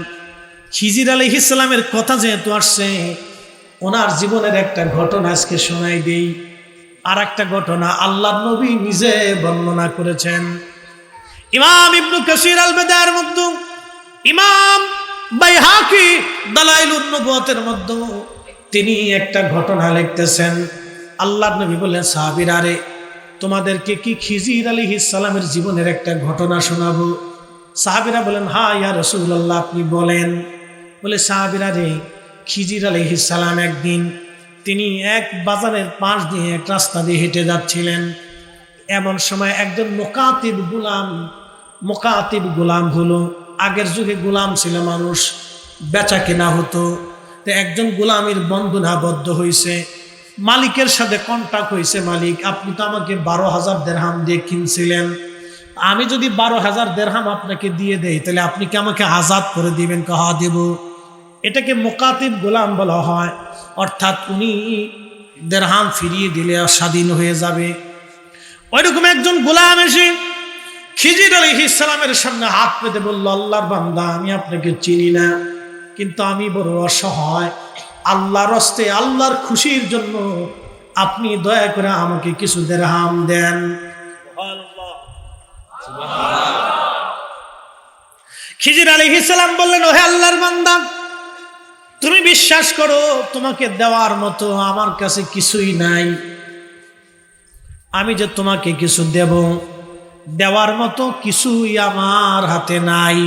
খিজির আলাইহিস সালামের কথা যেহেতু আসছে, ওনার জীবনের একটা ঘটনা আজকে শোনাই দেই। আর একটা ঘটনা আল্লাহর নবী নিজে বর্ণনা করেছেন। ইমাম ইবনে কাসির আল বাদার মধ্যে, ইমাম বাইহাকি দালাইলুন নবুওয়াতের মধ্যে তিনি একটা ঘটনা লিখতেছেন। আল্লাহর নবী বললেন, সাহাবীরা রে, তোমাদেরকে কি খিজির আলাইহিস সালামের জীবনের একটা ঘটনা শোনাবো? সাহাবীরা বলেন, হ্যাঁ ইয়া রাসূলুল্লাহ, আপনি বলেন। বলে, সাহাবীরা রে, খিজির আলাইহিস সালাম একদিন তিনি এক বাজারের পাশ দিয়ে এক রাস্তা দিয়ে হেঁটে যাচ্ছিলেন। এমন সময় একজন মোকাতিব গোলাম হলো। আগের যুগে গোলাম ছিল, মানুষ বেচা কেনা হতো। তো একজন গোলামের বন্ধনাবদ্ধ হয়েছে, মালিকের সাথে কন্ট্যাক্ট হয়েছে। মালিক, আপনি তো আমাকে 12,000 দিরহাম দিয়ে কিনছিলেন, আমি যদি 12,000 দিরহাম আপনাকে দিয়ে দেই তাহলে আপনি কি আমাকে আজাদ করে দিবেন? কাহা দেব। এটাকে মোকাতিব গোলাম বলা হয়, অর্থাৎ উনি দিরহাম ফিরিয়ে দিলে স্বাধীন হয়ে যাবে। ওইরকম একজন গোলাম এসে খিজির আলাইহিস সালামের সামনে হাত পেতে বলল, আল্লাহর বান্দা, আমি আপনাকে চিনি না, কিন্তু আমি বড় অসহায়, আল্লাহর রাস্তে আল্লাহর খুশির জন্য আপনি দয়া করে আমাকে কিছু দিরহাম দেন। খিজির আলাইহিস সালাম বললেন, ওহে আল্লাহর বান্দা, তুমি বিশ্বাস করো তোমাকে দেওয়ার মতো আমার কাছে কিছুই নাই, আমি যে তোমাকে কিছু দেব, দেওয়ার মতো কিছুই আমার হাতে নাই।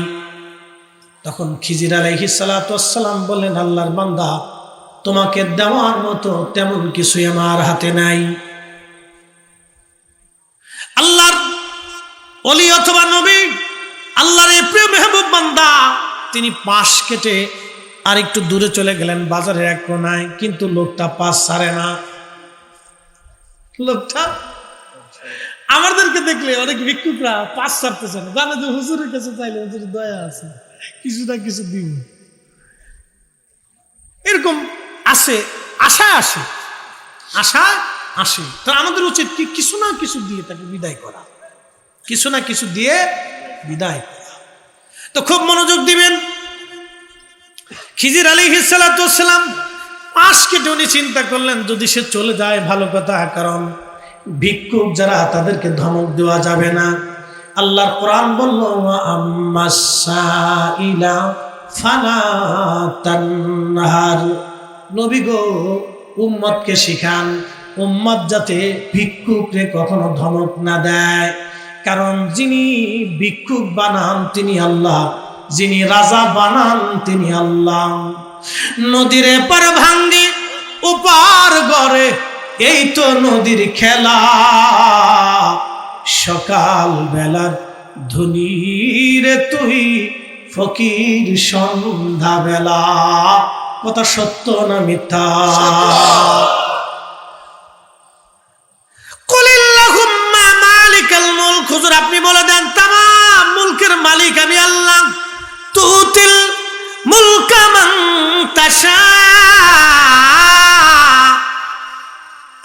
তখন খিজির আলাইহিস সালাতু ওয়াস সালাম বললেন, আল্লাহর বান্দা, তোমাকে দেওয়ার মতো তেমন কিছুই আমার হাতে নাই। আল্লাহর ওলি অথবা নবী, আল্লাহর এই প্রিয় মেহবুব বান্দা, তিনি পাশ কেটে আর একটু দূরে চলে গেলেন বাজারের এক কোনায়, কিন্তু লোকটা পাশ ছাড়ে না। লোকটা আমাদেরকে দেখলে অনেক ভিক্ষুকরা পাশ ছাড়তেছে না, জানে যে হুজুরের কাছে চাইলে হুজুর দয়া আছে, কিছু না কিছু দিব, এরকম আসে, আশা আসে। তো আমাদের উচিত কি কিছু না কিছু দিয়ে তাকে বিদায় করা, কিছু না কিছু দিয়ে বিদায় করা। তো খুব মনোযোগ দিবেন। খিজির আলাইহিস সালাতু ওয়াস সালাম পাশ কেটে উনি চিন্তা করলেন, যদি সে চলে যায় ভালো কথা, কারণ ভিক্ষুক যারা তাদেরকে ধমক দেওয়া যাবে না। আল্লাহর কোরআন বলল, ওয়া আম্মাসাইলা ফালা তানহার, নবী গো উম্মতকে শিখান, উম্মত যাতে ভিক্ষুকরে কখনো ধমক না দেয়, কারণ যিনি ভিক্ষুক বানান তিনি আল্লাহ, যিনি রাজা বানান তিনি আল্লাহ। নদীর পার ভাঙ্গি ওপার গড়ে, এই তো নদীর খেলা, সকাল বেলার ধনীরে তুই ফকির সন্ধ্যা বেলা। কথা সত্য না মিথ্যা? কুলিল্লাহুম্মা মালিকাল মুলক, হুজুর আপনি বলে দেন তামাম মুলকের মালিক আমি আল্লাহ। তুতিল মুলকা মান তাশা,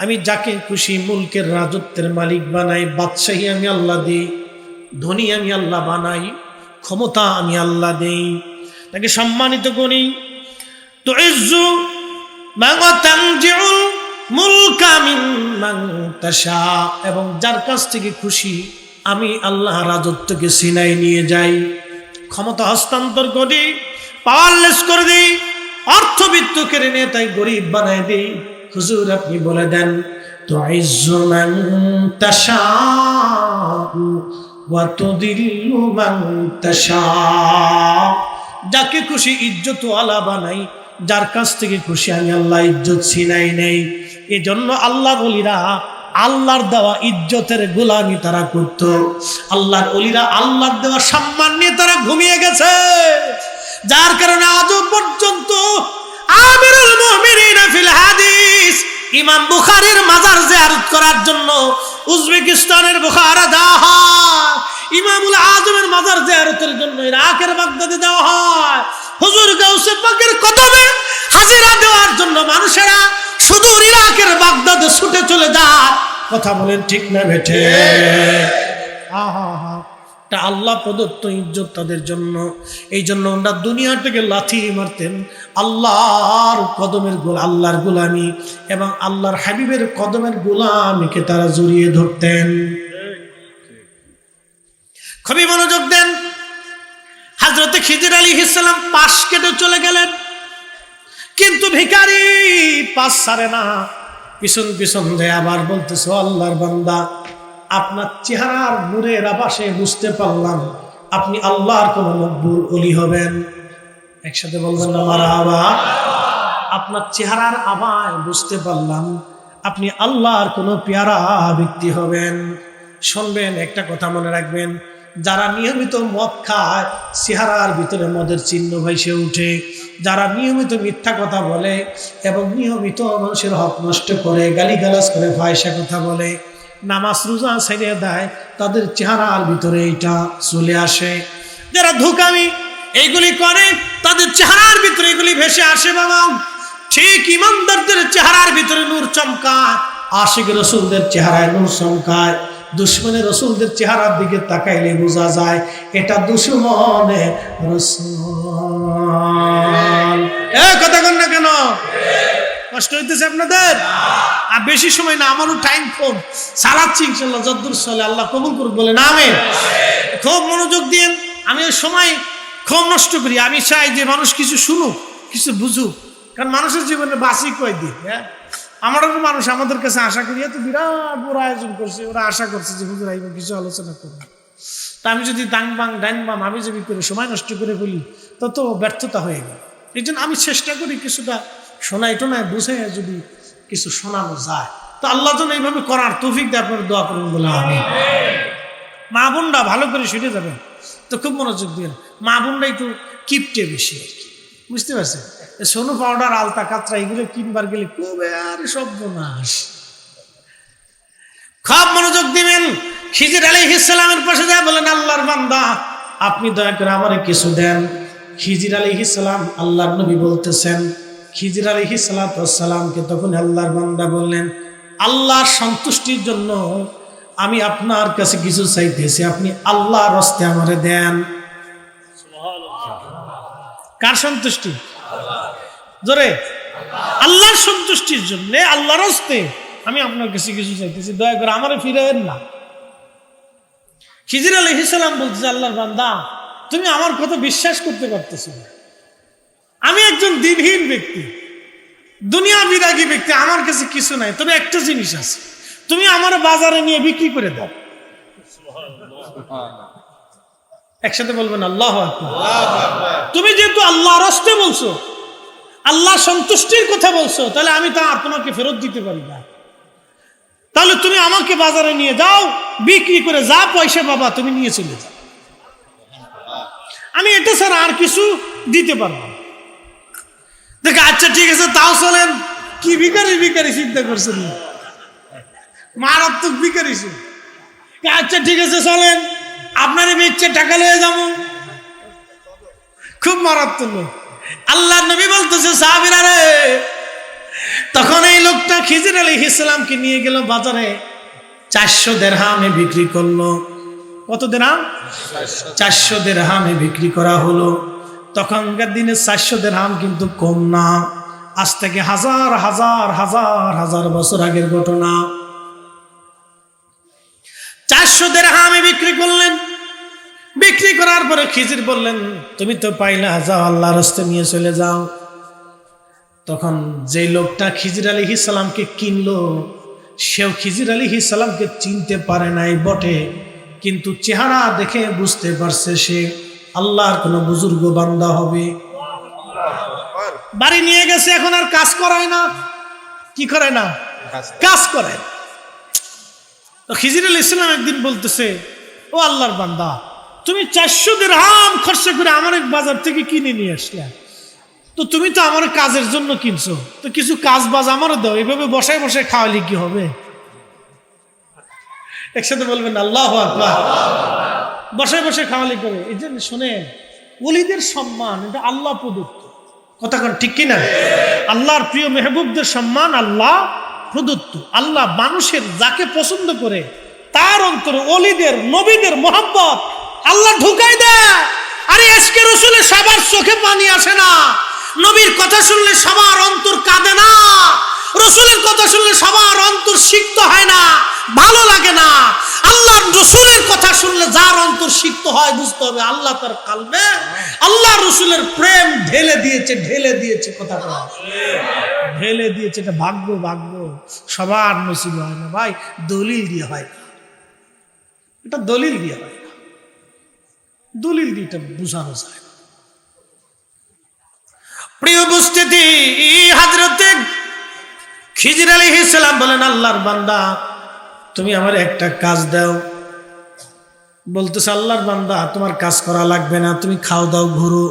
আমি যাকে খুশি মুলকের রাজত্বের মালিক বানাই, বাদশাহী আমি আল্লাহ দেই, ধনী আমি আল্লাহ বানাই, ক্ষমতা আমি আল্লাহ দেই, তাকে সম্মানিত করি। তো ইজ্জু মান তানজিউল মুলকা মিম্মান তাশা, এবং যার কাছ থেকে খুশি আমি আল্লাহ রাজত্বকে সিনাই নিয়ে যাই, ক্ষমতা হস্তান্তর করি, পাওয়ারলেস করে দিই, অর্থবিত্ত কেড়ে নিয়ে তাই গরিব বানাই দিই। হুজুর আপনি বলে দেন, তুইজ্জু মান তাশা ওয়া তুদিল্লু মান তাশা, যাকে খুশি ইজ্জত ওয়ালা বানাই, যার কাছ থেকে খুশি আমি আল্লাহ ইজ্জত ছিনাই নেই। এজন্য আল্লাহর ওলিরা আল্লাহর দেওয়া ইজ্জতের গোলামি তারা করত। আল্লাহর ওলিরা আল্লাহর দেওয়া সম্মান নিয়ে তারা ঘুমিয়ে গেছে, যার কারণে আজও পর্যন্ত আমিরুল মুমিনিন ফিল হাদিস ইমাম বুখারীর মাজার জিয়ারত করার জন্য উজবেকিস্তানের বুখারা যাওয়া হয়, ইমামুল আজমের মাজার জিয়ারতের জন্য ইরাকের বাগদাদে যাওয়া হয়, হুজুর গাউসে পাকের কদমে হাজিরা দেওয়ার জন্য মানুষেরা সুদূর ইরাকের বাগদাদে ছুটে চলে যায়। কথা বলেন ঠিক না বেঠে? এটা আল্লাহ প্রদত্ত ইজ্জত তাদের জন্য। এই জন্য ওরা দুনিয়া থেকে লাথি মারতেন, আল্লাহর কদমের আল্লাহর গোলামি এবং আল্লাহর হাবিবের কদমের গোলামিকে তারা জড়িয়ে ধরতেন। খুবই মনোযোগ দেন। হযরতে খিজির আলাইহিস সালাম পাশ কেটে চলে গেলেন, কিন্তু ভিখারি পাশ ছাড়ে না, পিছন পিছন যায় আবার বলতেছে, আল্লাহর বান্দা, আপনার চেহারার নূরের আভাসে বুঝতে পারলাম আপনি আল্লাহর কোন মকবুল ওলি হবেন। একসাথে বলবেন না মারহাবা। আপনার চেহারার আভায় বুঝতে পারলাম আপনি আল্লাহর কোন পেয়ারা ব্যক্তি হবেন। শুনবেন, একটা কথা মনে রাখবেন, যারা নিয়মিত মদ খায় চেহারার ভিতরে মদের চিহ্ন ভাইসে উঠে, যারা নিয়মিত মিথ্যা কথা বলে এবং নিয়মিত মানুষের হক নষ্ট করে, গালিগালাজ করে, ফাহিশা কথা বলে, নামাজ রোজা ছেড়ে দেয়, তাদের চেহারার ভিতরে এটা চলে আসে। যারা ধোঁকামি এইগুলি করে তাদের চেহারার ভিতরে এগুলি ভেসে আসে। বাবা, ঠিক ইমানদারদের চেহারার ভিতরে নূর চমকায়, আশিক রসুলদের চেহারায় নূর চমকায়। দুশ্মনে রসুলদের চেহারার দিকে তাকাইলে বোঝা যায় এটা দুশ্মনে রসুল। কথা কন না কেন? কষ্ট হইতেছে আপনাদের? আর বেশি সময় না, আমারও টাইম কম, চালাচ্ছি ইনশাল্লাহ যদ্দূর চলে, আল্লাহ কবুল করুক বলে না আমিন। খুব মনোযোগ দিন। আমি ওই সময় খুব নষ্ট করি, আমি চাই যে মানুষ কিছু শুনুক, কিছু বুঝুক, কারণ মানুষের জীবনে বাঁচি কয়দিন। হ্যাঁ, আমারও মানুষ আমাদের কাছে আশা করি, এত বিরাট বড় আয়োজন করছে, ওরা আশা করছে যে হুজুর আইব কিছু আলোচনা করবো। তা আমি যদি ডাইন বাম আমি যদি করে সময় নষ্ট করে ফেলি তত ব্যর্থতা হয়ে গেল। এই জন্য আমি চেষ্টা করি কিছুটা শোনাই টোনায় বুঝে যদি কিছু শোনানো যায়, তো আল্লাহ যেন এইভাবে করার তৌফিক দিয়ে আপনারা দোয়া করুন বলে আমি। মা বোনরা ভালো করে শুনে যাবেন, তো খুব মনোযোগ দিন। মা বোনরা একটু কিপটে বেশি আর কি, বুঝতে পারছেন? সোনু পাউডার, আলতা, কাতরা এগুলো কিনবার গেলে খুব আর সর্বনাশ। খুব মনোযোগ দিবেন। খিজির আলাইহিস সালামের পাশে যায় বলেন, আল্লাহর বান্দা, আপনি দয়া করে আমারে কিছু দেন। খিজির আলাইহিস সালাম আল্লাহর নবী বলতেছেন, খিজির আলাইহিস সালামকে তখন আল্লাহর বান্দা বললেন, আল্লাহর সন্তুষ্টির জন্য আমি আপনার কাছে কিছু চাইতেছি, আপনি আল্লাহর হস্তে আমারে দেন। কার সন্তুষ্টি? জোরে, আল্লাহর সন্তুষ্টির জন্য আল্লাহর হস্তে আমি আপনার কাছে কিছু চাইতেছি, দয়া করে আমারে ফিরাবেন না। খিজির আলাইহিস সালাম বলতেছে, আল্লাহর বান্দা, তুমি আমার কথা বিশ্বাস করতে পারতেছো না, আমি একজন দিনহীন ব্যক্তি, দুনিয়া বিরাগী ব্যক্তি, আমার কাছে কিছু নাই, তবে একটা জিনিস আছে, তুমি আমার বাজারে নিয়ে বিক্রি করে দাও। একসাথে বলবেন আল্লাহু আকবার। তুমি যেহেতু আল্লাহর হস্তে বলছো, আল্লাহ সন্তুষ্টির কথা বলছো, তাহলে আমি তা আর তোমাকে ফেরত দিতে পারি না। তাহলে তুমি আমাকে বাজারে নিয়ে যাও, বিক্রি করে যা পয়সা পাবা তুমি নিয়ে চলে যাও, আমি এটা ছাড়া আর কিছু দিতে পারবো না। দেখে আচ্ছা ঠিক আছে, তাও চলেন। কি ভিখারি চিন্তা করছেন, মারাত্মক ভিখারি। আচ্ছা ঠিক আছে চলেন, আপনার ইচ্ছে টাকা লয়ে যাবো। খুব মারাত্মক লোক। আল্লাহর নবী বলতেছে, সাহাবীরা রে, তখন এই লোকটা খিজির আলাইহিস সালামকে নিয়ে গেল বাজারে, 400 দিরহামে বিক্রি করলো। কত দিরহাম? 400 দিরহামে বিক্রি করা হলো। তখনকার দিনে 400 দিরহাম কিন্তু কম না, আজ থেকে হাজার হাজার হাজার হাজার বছর আগের ঘটনা। 400 দিরহামে বিক্রি করলেন। বিক্রি করার পরে খিজির বললেন, তুমি তো পাইলা, যাও আল্লাহর রাস্তায় নিয়ে চলে যাও। তখন যে লোকটা খিজির আলাইহিস সালামকে কিনলো, সেও খিজির আলাইহিস সালামকে চিনতে পারে নাই বটে, কিন্তু চেহারা দেখে বুঝতে পারছে সে আল্লাহর কোন বুজুর্গ বান্দা হবে। বাড়ি নিয়ে গেছে, এখন আর কাজ করায় না। কি করায় না? কাজ করায়। তো খিজির আলাইহিস সালাম একদিন বলতেছে, ও আল্লাহর বান্দা, তুমি 400 দিরহাম খরচা করে আমার এক বাজার থেকে কিনে নিয়ে আসলে, তো তুমি তো আমার কাজের জন্য কিনছো, তো কিছু কাজ বাজ আমারও দাও, এভাবে বসায় বসায় খাওয়ালে কি হবে? একসাথে বলবেন আল্লাহু আকবার। বসায় বসায় খাওয়ালে করে। এই জন্য শোনেন, ওলিদের সম্মান এটা আল্লাহ প্রদত্ত, কথা কোন ঠিক কিনা? আল্লাহর প্রিয় মেহবুবদের সম্মান আল্লাহ প্রদত্ত। আল্লাহ মানুষের যাকে পছন্দ করে তার অন্তরে ওলিদের নবীদের মোহাব্বত আল্লাহ ঢুকাই দেয়। আরে আজকে রসুলের সবার চোখে পানি আসে না, নবীর কথা শুনলে সবার অন্তর কাঁদে না, রসুলের কথা শুনলে সবার অন্তর সিক্ত হয় না, ভালো লাগে না। আল্লাহর রসুলের কথা শুনলে যার অন্তর সিক্ত হয়, বুঝতে হবে আল্লাহ তার কালবে আল্লাহ রসুলের প্রেম ঢেলে দিয়েছে কথাটা ঢেলে দিয়েছে। এটা ভাগ্য, সবার নসিব হয় না ভাই, দলিল দিয়ে হয় না, এটা দলিল দিয়ে হয় না, দলিল দিয়ে এটা বুঝানো যায় না। প্রিয় উপস্থিতি, হযরতে খিজির আলাইহিস সালাম বলেন, আল্লাহর বান্দা তুমি আমার একটা কাজ দাও। বলতেছে, আল্লাহর বান্দা তোমার কাজ করা লাগবে না, তুমি খাও দাও ঘুরো।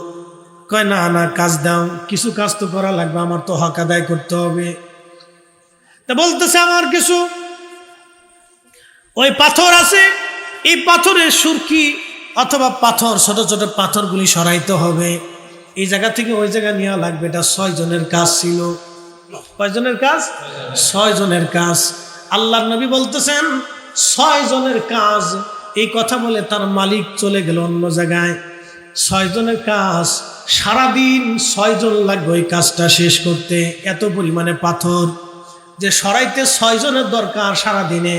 কয় না না, কাজ দাও, কিছু কাজ তো করা লাগবে, আমার তো হক আদায় করতে হবে। তা বলতেছে, আমার কিছু ওই পাথর আছে, এই পাথরের সুরকি অথবা পাথর, ছোট ছোট পাথরগুলি সরাইতে হবে, এই জায়গা থেকে ওই জায়গা নেওয়া লাগবে। এটা 6 জনের কাজ ছিল। কয়জনের কাজ? 6 জনের কাজ। আল্লাহর নবী বলতেছেন 6 জনের কাজ। এই কথা বলে তার মালিক চলে গেল অন্য জায়গায়। 6 জনের কাজ, সারাদিন 6 জন লাগবে ওই কাজটা শেষ করতে। এত পরিমাণে পাথর যে সরাইতে 6 জনের দরকার সারাদিনে,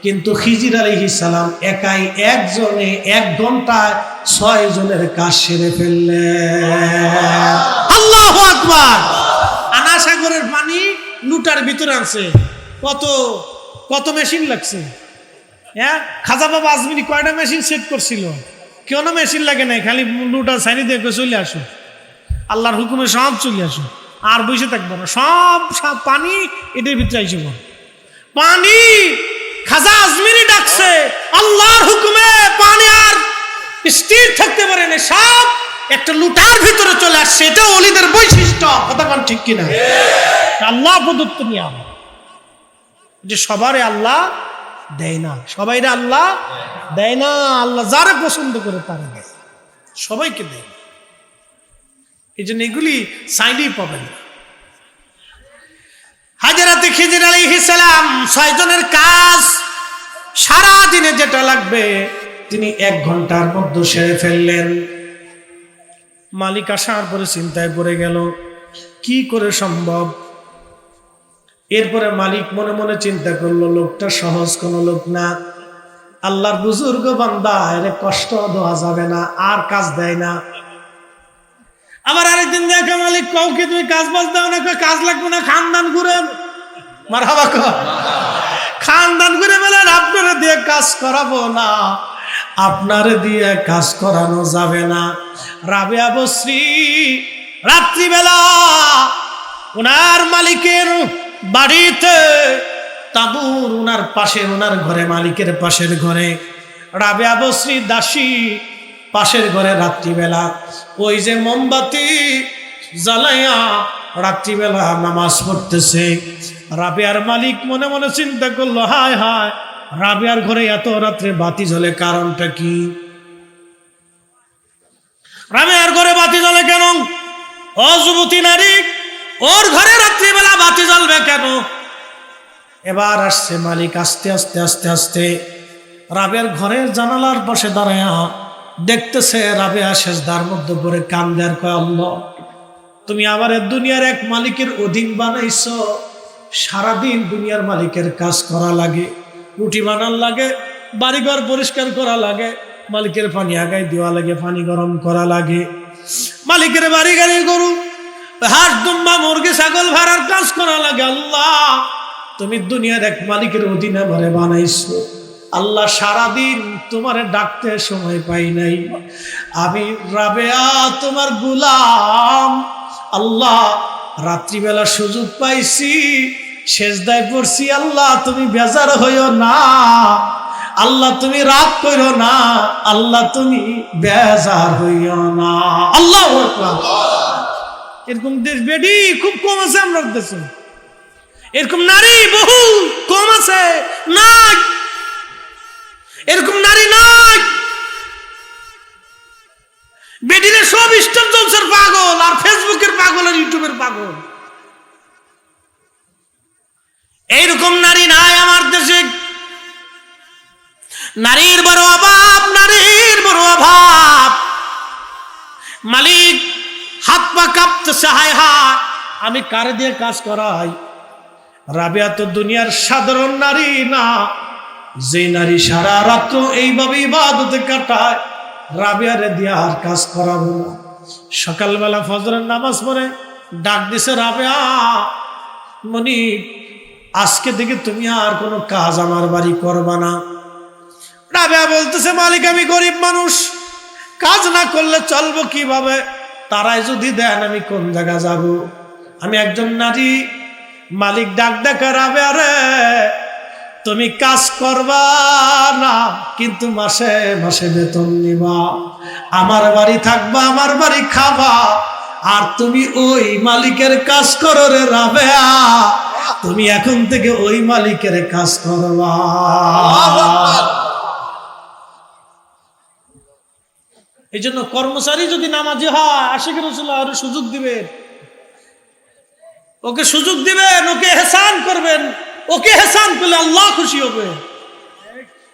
কিন্তু খিজির আলাইহিস সালাম একাই একজনে 1 ঘন্টায় 6 জনের কাজ সেরে ফেললেন। আল্লাহু আকবার। আনা সাগরের পানি লুটার ভিতরে আছে, কত মেশিন লাগছে। হ্যাঁ, খাজা বাবা আজমিরি কয়টা মেশিন সেট করছিল? কেউ না মেশিন লাগে নাই, খালি লুটার সাইনি দিয়ে চলে আসো, আল্লাহর হুকুমে সব চলে আসো, আর বসে থাকবো না, সব পানি এটার ভিতরে আইসব পানি। খাজা আজমিরি ডাকছে, আল্লাহর হুকুমে পানি আর স্থির থাকতে পারে না, সব একটা লুটার ভিতরে চলে আসছে। এটা ওলিদের বৈশিষ্ট্য, কথা কোন ঠিক কিনা? আল্লাহ প্রদত্ত নিয়ম, যে সবারে আল্লাহ দেয় না, সবাইরে আল্লাহ দেয় না। আল্লাহ যারা পছন্দ করে তারা দেয়, সবাইকে দেয়। এই জন্য এগুলি চাইলেই পাবেন না। হযরত খিজির আলাইহিস সালাম 6 জনের কাজ সারা দিনে যেটা লাগবে তিনি 1 ঘন্টার মধ্যে সেরে ফেললেন। মালিক আসার পরে চিন্তায় পড়ে গেল, কি করে সম্ভব? এরপরে মালিক মনে মনে চিন্তা করলো, লোকটা সহজ কোনো লোক না, আল্লাহর বুজুর্গ বান্দা, এর কষ্ট দেওয়া যাবে না, আর কাজ দেয় না। আবার আরেকদিন দেখে মালিক, কাউকে তুমি কাজ বাজ দাও না, কাজ লাগবে না, খানদান ঘুরেন। মারহাবা কর। খানদান ঘুরে বলেন, আপনারা দিয়ে কাজ করাবো না, আপনারে দিয়ে কাজ করানো যাবে না। রাবেয়া বসরি রাত্রিবেলা ওনার মালিকের বাড়িতে তাঁবুর, ওনার পাশে, ওনার ঘরে, মালিকের পাশের ঘরে রাবেয়া বসরি দাসী পাশের ঘরে রাত্রিবেলা ওই যে মোমবাতি জ্বালাইয়া রাত্রিবেলা নামাজ পড়তেছে। রাবেয়ার মালিক মনে মনে চিন্তা করলো, হায় হায়, রাবেয়ার ঘরে এত রাত্রে বাতি জ্বলে, কারণটা কি? রাবেয়ার ঘরে বাতি জ্বলে কেন? ও যুবতী নারী, ওর ঘরে রাত্রিবেলা বাতি জ্বলবে কেন? এবার আসছে মালিক, আস্তে আস্তে আস্তে আস্তে রাবেয়ার ঘরের জানালার পাশে দাঁড়ায়া দেখতেছে রাবেয়া সেজদার মধ্যে পড়ে কান্দে আর কয়, আল্লাহ তুমি আমার দুনিয়ার এক মালিকের অধীন বানাইছো, সারাদিন দুনিয়ার মালিকের কাজ করা লাগে, রুটি বানার লাগে, বাড়িঘর পরিষ্কার করা লাগে, মালিকের পানি আগায় দেওয়া লাগে, পানি গরম করা লাগে, মালিকের বাড়ি গাড়ি গরু হাঁস দুম্বা মুরগি ছাগল ভাড়ার কাজ করা লাগে। আল্লাহ তুমি দুনিয়ার এক মালিকের অধীনে আমারে বানাইছো, আল্লাহ সারাদিন তোমারে ডাকতে সময় পাই নাই, আমি রাবেয়া তোমার গোলাম, আল্লাহ রাত্রিবেলা সুযোগ পাইছি, সেজদায় পড়ছি, আল্লাহ তুমি বেজার হইও না, আল্লাহ তুমি রাগ করো না, আল্লাহ তুমি বেজার হইও না। আল্লাহু আকবার। এরকম দেশ বেডি খুব কম আছে আমরা দেশে, এরকম নারী বহু কম আছে, নাই এরকম নারী নাই। বেডিরে সব স্টার জলসার পাগল, আর ফেসবুকের পাগল, আর ইউটিউবের পাগল। এইরকম নারী নাই আমার দেশে। নারীর বড় অভাব, নারীর বড় অভাব। মালিক হাত পা কাঁপতেছে, হায় হায় আমি কারে দিয়ে কাজ করাই। রাবেয়া তো দুনিয়ার সাধারণ নারী না, যে নারী সারা রাত্র এইভাবে ইবাদতে কাটায়, রাবেয়ারে দিয়ে আর কাজ করাবো না। সকালবেলা ফজরের নামাজ পড়ে ডাক দিছে, রাবেয়া মনি আজকে থেকে তুমি আর কোনো কাজ আমার বাড়ি করবা না। রাবেয়া বলতেছে, মালিক আমি গরিব মানুষ, কাজ না করলে চলবো কিভাবে? তারাই যদি দেন আমি কোন জায়গা যাব? আমি একজন নারী। মালিক ডাক দেখা, রাবেয়া রে তুমি কাজ করবা না, কিন্তু মাসে মাসে বেতন নিবা, আমার বাড়ি থাকবা, আমার বাড়ি খাবা, আর তুমি ওই মালিকের কাজ করো রে রাবেয়া, তুমি এখন থেকে ওই মালিকের কাজ করবা। এই জন্য কর্মচারী যদি নামাজি হয়, আশিক রাসূলুল্লাহ ওর সুযোগ দিবেন, ওকে সুযোগ দিবেন, ওকে ইহসান করবেন, ওকে ইহসান করলে আল্লাহ খুশি হবে।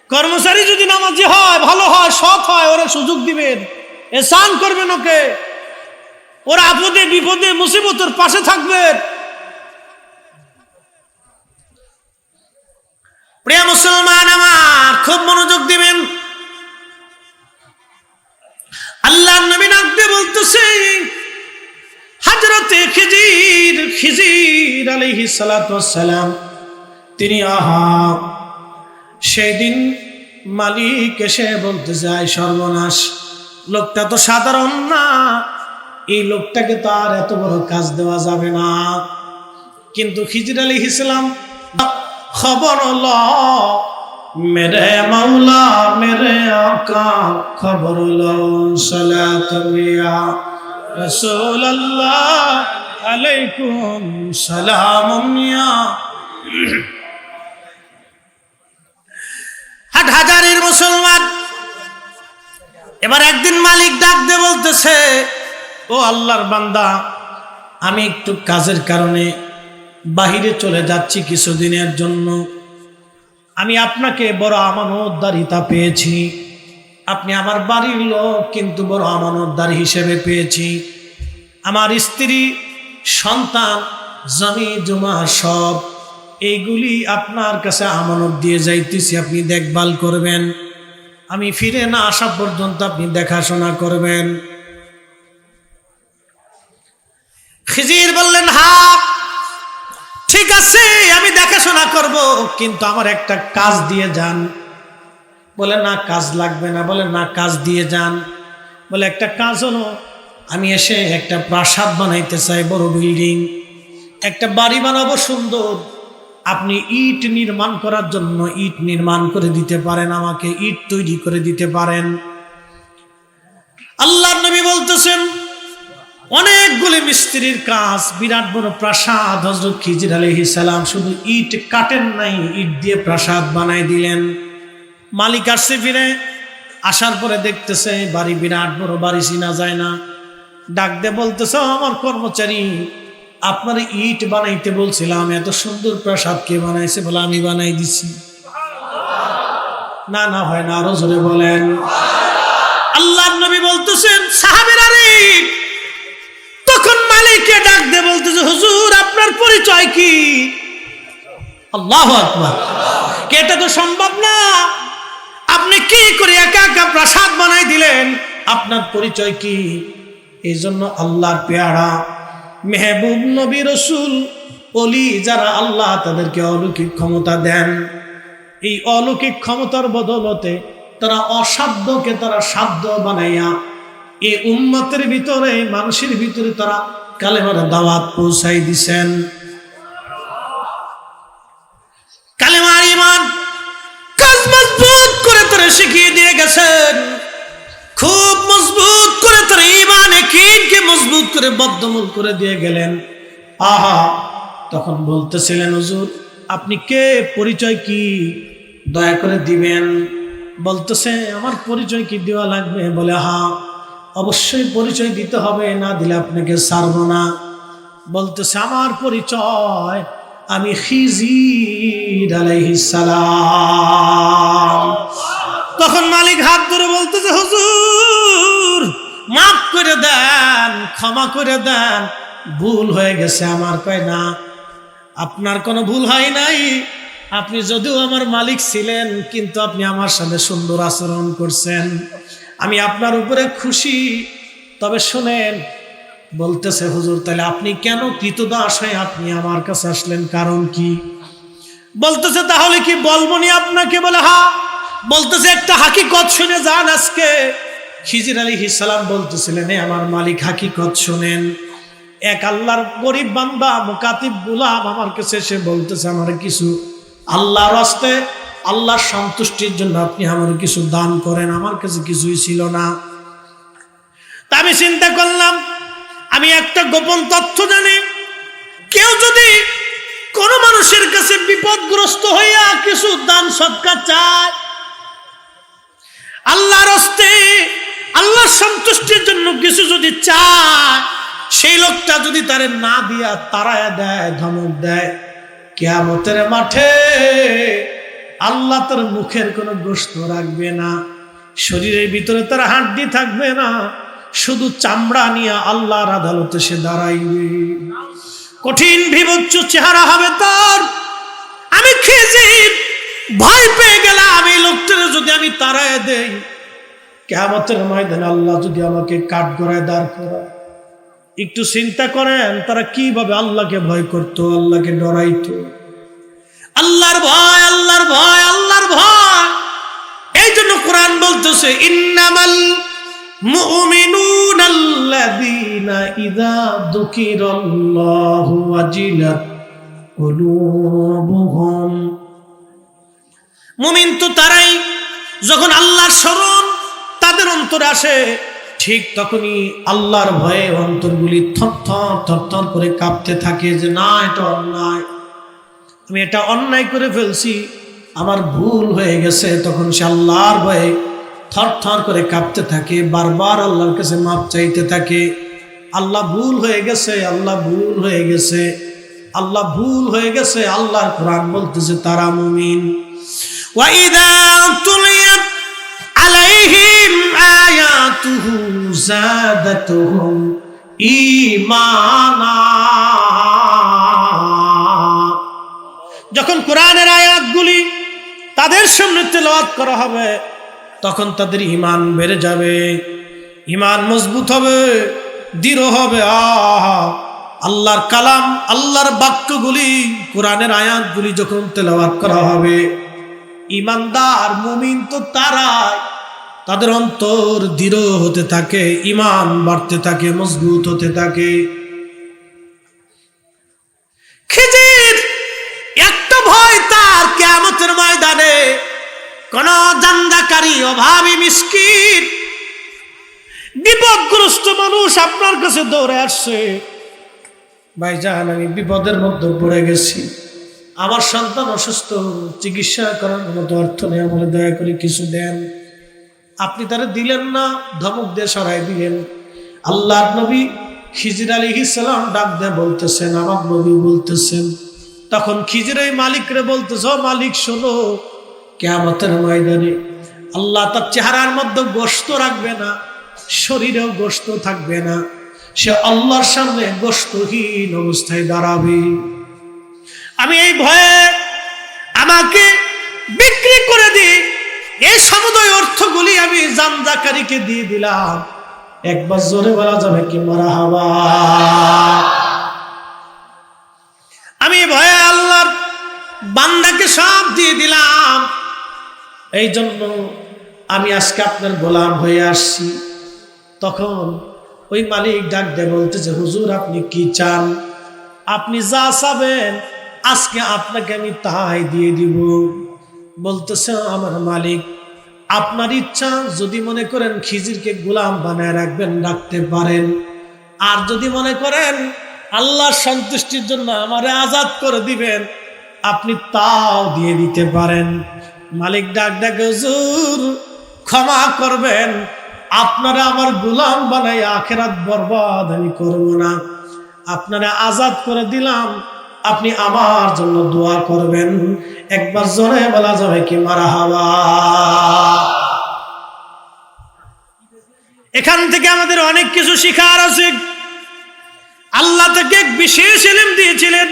কর্মচারী যদি নামাজি হয়, ভালো হয়, সৎ হয়, ওরা সুযোগ দিবেন, ইহসান করবেন, ওকে ওরা আপদে বিপদে মুসিবতের পাশে থাকবেন। প্রিয় মুসলমান আমার, খুব মনোযোগ দিবেন। আল্লাহর নবী নাকতে বলতেছে, হযরতে খিজির আলাইহিস সালাতু ওয়াস সালাম তিনি সেদিন মালিক এসে বলতে যায়, সর্বনাশ, লোকটা তো সাধারণ না, এই লোকটাকে তো আর এত বড় কাজ দেওয়া যাবে না। কিন্তু খিজির আলাইহিস সালাম খবর হলো, মেরে মাওলা মেরে আকা, খবর হলো, সালাত মিয়া রাসূলুল্লাহ আলাইকুম সালাম মিয়া। হাজারের মুসলমান, এবার একদিন মালিক ডাক দিয়ে বলতেছে, ও আল্লাহর বান্দা, আমি একটু কাজের কারণে বাহিরে চলে যাচ্ছি কিছুদিনের জন্য। আমি আপনাকে বড় আমানতদারিতা পেয়েছি, আপনি আমার বাড়ির লোক, কিন্তু বড় আমানতদার হিসেবে পেয়েছি। আমার স্ত্রী, সন্তান, জমি জমা সব এইগুলি আপনার কাছে আমানত দিয়ে যাইতেছি, আপনি দেখভাল করবেন, আমি ফিরে না আসা পর্যন্ত আপনি দেখাশোনা করবেন। খিজির বললেন, হ্যাঁ ঠিক আছে, আমি দেখাশোনা করব, কিন্তু আমার একটা কাজ দিয়ে যান। বলে না, কাজ লাগবে না। বলে না, কাজ দিয়ে যান। বলে একটা কাজ হলো, আমি এসে একটা প্রাসাদ বানাইতে চাই, বড় বিল্ডিং, একটা বাড়ি বানাবো সুন্দর, আপনি ইট নির্মাণ করার জন্য ইট নির্মাণ করে দিতে পারেন, আমাকে ইট তৈরি করে দিতে পারেন। আল্লাহর নবী বলতেছেন, অনেকগুলি মিস্ত্রির কাজ, বিরাট বড় প্রাসাদ। হযরত খিজির আলাইহিস সালাম শুধু ইট কাটেন নাই, ইট দিয়ে প্রাসাদ বানাই দিলেন। মালিক আসছে, ফিরে আসার পরে দেখতেছে বাড়ি বিরাট বড়, বাড়ি চিনা যায় না। ডাক দিয়ে বলতেছে, আমার কর্মচারী, আপনার ইট বানাইতে বলছিলাম, এত সুন্দর প্রাসাদ কে বানাইছে? বলে আমি বানাই দিছি। না না, হয় না, আরো জোরে বলেন। আল্লাহর নবী বলতেছেন, সাহাবীরা রে, তখন মালিককে ডাক দিয়ে বলতেছে, হুজুর আপনার পরিচয় কি? আল্লাহু আকবার। এটা তো সম্ভব না, আপনি কি করে একা একা প্রাসাদ বানাই দিলেন? আপনার পরিচয় কি? এই জন্য আল্লাহর পেয়ারা মেহবুব নবী রসুল ওলি যারা, আল্লাহ তাদেরকে অলৌকিক ক্ষমতা দেন। এই অলৌকিক ক্ষমতার বদলতে তারা অসাধ্যকে তারা সাধ্য বানাইয়া এই উম্মতের ভিতরে, মানুষের ভিতরে তারা কালেমার দাওয়াত পৌঁছাই দিছেন। শিখিয়ে দিয়ে গেছেন, খুব মজবুত করে তার ঈমান ইয়াকিনকে মজবুত করে বদ্ধমূল করে দিয়ে গেলেন। আহা, তখন বলতেছিলেন, হুজুর আপনি কে, পরিচয় কি, দয়া করে দিবেন। বলতেছে, আমার পরিচয় কি দেওয়া লাগবে? বলে, হ্যাঁ অবশ্যই পরিচয় দিতে হবে, না দিলে আপনাকে ছাড়বো না। বলতেছে, আমার পরিচয়, আমি খিজির আলাইহিস সালাম। তখন মালিক হাত ধরে বলতেছে, হুজুর মাফ করে দেন, ক্ষমা করে দেন, ভুল হয়ে গেছে আমার। কয় না, আপনার কোনো ভুল হয় নাই, আপনি যদিও আমার মালিক ছিলেন কিন্তু আপনি আমার সাথে সুন্দর আচরণ করছেন, আমি আপনার উপরে খুশি। তবে শুনেন, বলতেছে, হুজুর তাহলে আপনি কেন কৃতদাস হয়ে আপনি আমার কাছে আসলেন, কারণ কি? বলতেছে, তাহলে কি বলবনি আপনাকে? বলে, হ্যাঁ। বলতেছে, একটা হাকিকত শুনে যান আজকে। খিজির আলাইহিস সালাম বলতেছিলেন, আমার মালিক হাকিকত শুনেন। এক আল্লাহর গরিব বান্দা মুকাতিব গোলাম আমার কাছে এসে বলতেছে, আমার কিছু আল্লাহর রাস্তে, আল্লাহর সন্তুষ্টির জন্য আপনি আমার কিছু দান করেন। আমার কাছে কিছুই ছিল না। তা আমি চিন্তা করলাম, আমি একটা গোপন তথ্য জানি, কেউ যদি কোন মানুষের কাছে বিপদগ্রস্ত হইয়া কিছু দান সদকা চায়, আল্লাহর রাস্তে, আল্লাহর সন্তুষ্টির জন্য কিছু যদি চায়, সেই লোকটা যদি তারে না দিয়া তাড়ায়া দেয়, ধমক দেয়, কিয়ামতের মাঠে আল্লাহ তার মুখের কোনো গোশত রাখবে না, শরীরের ভিতরে তার হাড্ডি থাকবে না, শুধু চামড়া নিয়ে আল্লাহর আদালতে সে দাঁড়াইবে। কঠিন বিভৎস চেহারা হবে তার। আমি খিজির ভয় পেয়ে গেলাম, এই লোকটারে যদি আমি তাড়ায় দেই, কিয়ামতের ময়দানে আল্লাহ যদি আমাকে কাঠগড়ায় দাঁড় করায়। একটু চিন্তা করেন, তারা কিভাবে আল্লাহকে ভয় করতো, আল্লাহকে ডরাইতো। আল্লাহর ভয়, আল্লাহর ভয়, আল্লাহর ভয়। এই জন্য কোরআন বলতেছে, ইন্নামাল মুমিনুনাল্লাযীনা ইযা যুকিরাল্লাহু ওয়াজিলাত কুলুবুহুম। মুমিন তো তারাই যখন আল্লাহর স্মরণ তাদের অন্তরে আসে, ঠিক তখনই আল্লাহর ভয়ে অন্তরগুলি থরথর থরথর করে কাঁপতে থাকে, যে না, এটা অন্যায়, আমি এটা অন্যায় করে ফেলছি, আমার ভুল হয়ে গেছে। তখন সে আল্লাহর ভয়ে থরথর করে কাঁপতে থাকে, বারবার আল্লাহর কাছে মাপ চাইতে থাকে, আল্লাহ ভুল হয়ে গেছে, আল্লাহ ভুল হয়ে গেছে, আল্লাহ ভুল হয়ে গেছে। আল্লাহর কোরআন বলতেছে তারা মুমিন। ওয়াইদা তুলিয়াত আলাইহিম আয়াতুহু যাদাতুহুম ঈমানা। যখন কোরআনের আয়াতগুলি তাদের সামনে তেলাওয়াত করা হবে, তখন তাদের ঈমান বেড়ে যাবে, ঈমান মজবুত হবে, দৃঢ় হবে। আল্লাহর কালাম, আল্লাহর বাক্যগুলি, কোরআনের আয়াতগুলি যখন তেলাওয়াত করা হবে, ঈমানদার মুমিন তো তারা, তাদের অন্তর দৃঢ় হতে থাকে, ঈমান বাড়তে থাকে, মজবুত হতে থাকে। খিজির একটা ভয় তার, কিয়ামতের ময়দানে কোন জান্দাকারী, অভাবী, মিসকিন, বিপদগ্রস্ত মানুষ আপনার কাছে দৌড়ে আসছে, ভাইজান আমি বিপদের মধ্যে পড়ে গেছি, আমার সন্তান অসুস্থ, চিকিৎসা করার মতো অর্থ নেই, আমাকে দয়া করে কিছু দেন। আপনি তারা দিলেন না, ধমক দিয়ে সরাই দিলেন। আল্লাহর নবী খিজির আলাইহিস সালাম ডাক দিয়ে বলতেছেন, আমার নবী বলতেছেন, তখন খিজির ওই মালিকরে বলতেছ, মালিক শোনো, কিয়ামতের ময়দানে আল্লাহ তার চেহারার মধ্যে গোশত রাখবে না, শরীরেও গোশত থাকবে না, সে আল্লাহর সামনে গোশতহীন অবস্থায় দাঁড়াবে। আমি এই ভয়ে আমাকে বিক্রি করে দিই, এই সমুদয় অর্থগুলি আমি জান্দাকারীকে দিয়ে দিলাম। একবার জোরে বলা যাবে কি মারহাবা? আমি ভয়ে আল্লাহর বান্দাকে সব দিয়ে দিলাম। এই জন্য আমি আজকে আপনার গোলাম হয়ে আসছি। তখন ওই মালিক ডাক দিয়ে বলতেছে, হুজুর আপনি কি চান? আপনি যা চাবেন আজকে আপনাকে আমি তাই দিয়ে দিব। বলতেছে, আমার মালিক আপনার ইচ্ছা, যদি মনে করেন খিজিরকে গোলাম বানায় রাখবেন, রাখতে পারেন। আর যদি মনে করেন আল্লাহর সন্তুষ্টির জন্য আমারে আজাদ করে দিবেন, আপনি তাও দিয়ে দিতে পারেন। মালিক ডাক ডাকে, হুজুর ক্ষমা করবেন, আপনারা আমার গোলাম বানাই আখিরাত বরবাদ আমি করব না। আপনারা আজাদ করে দিলাম, আপনি আমার জন্য দোয়া করবেন। একবার জোরে বলা যাবে কি মারহাবা? এখান থেকে আমাদের অনেক কিছু শিখার আছে। আল্লাহ থেকে এক বিশেষ ইলম দিয়েছিলেন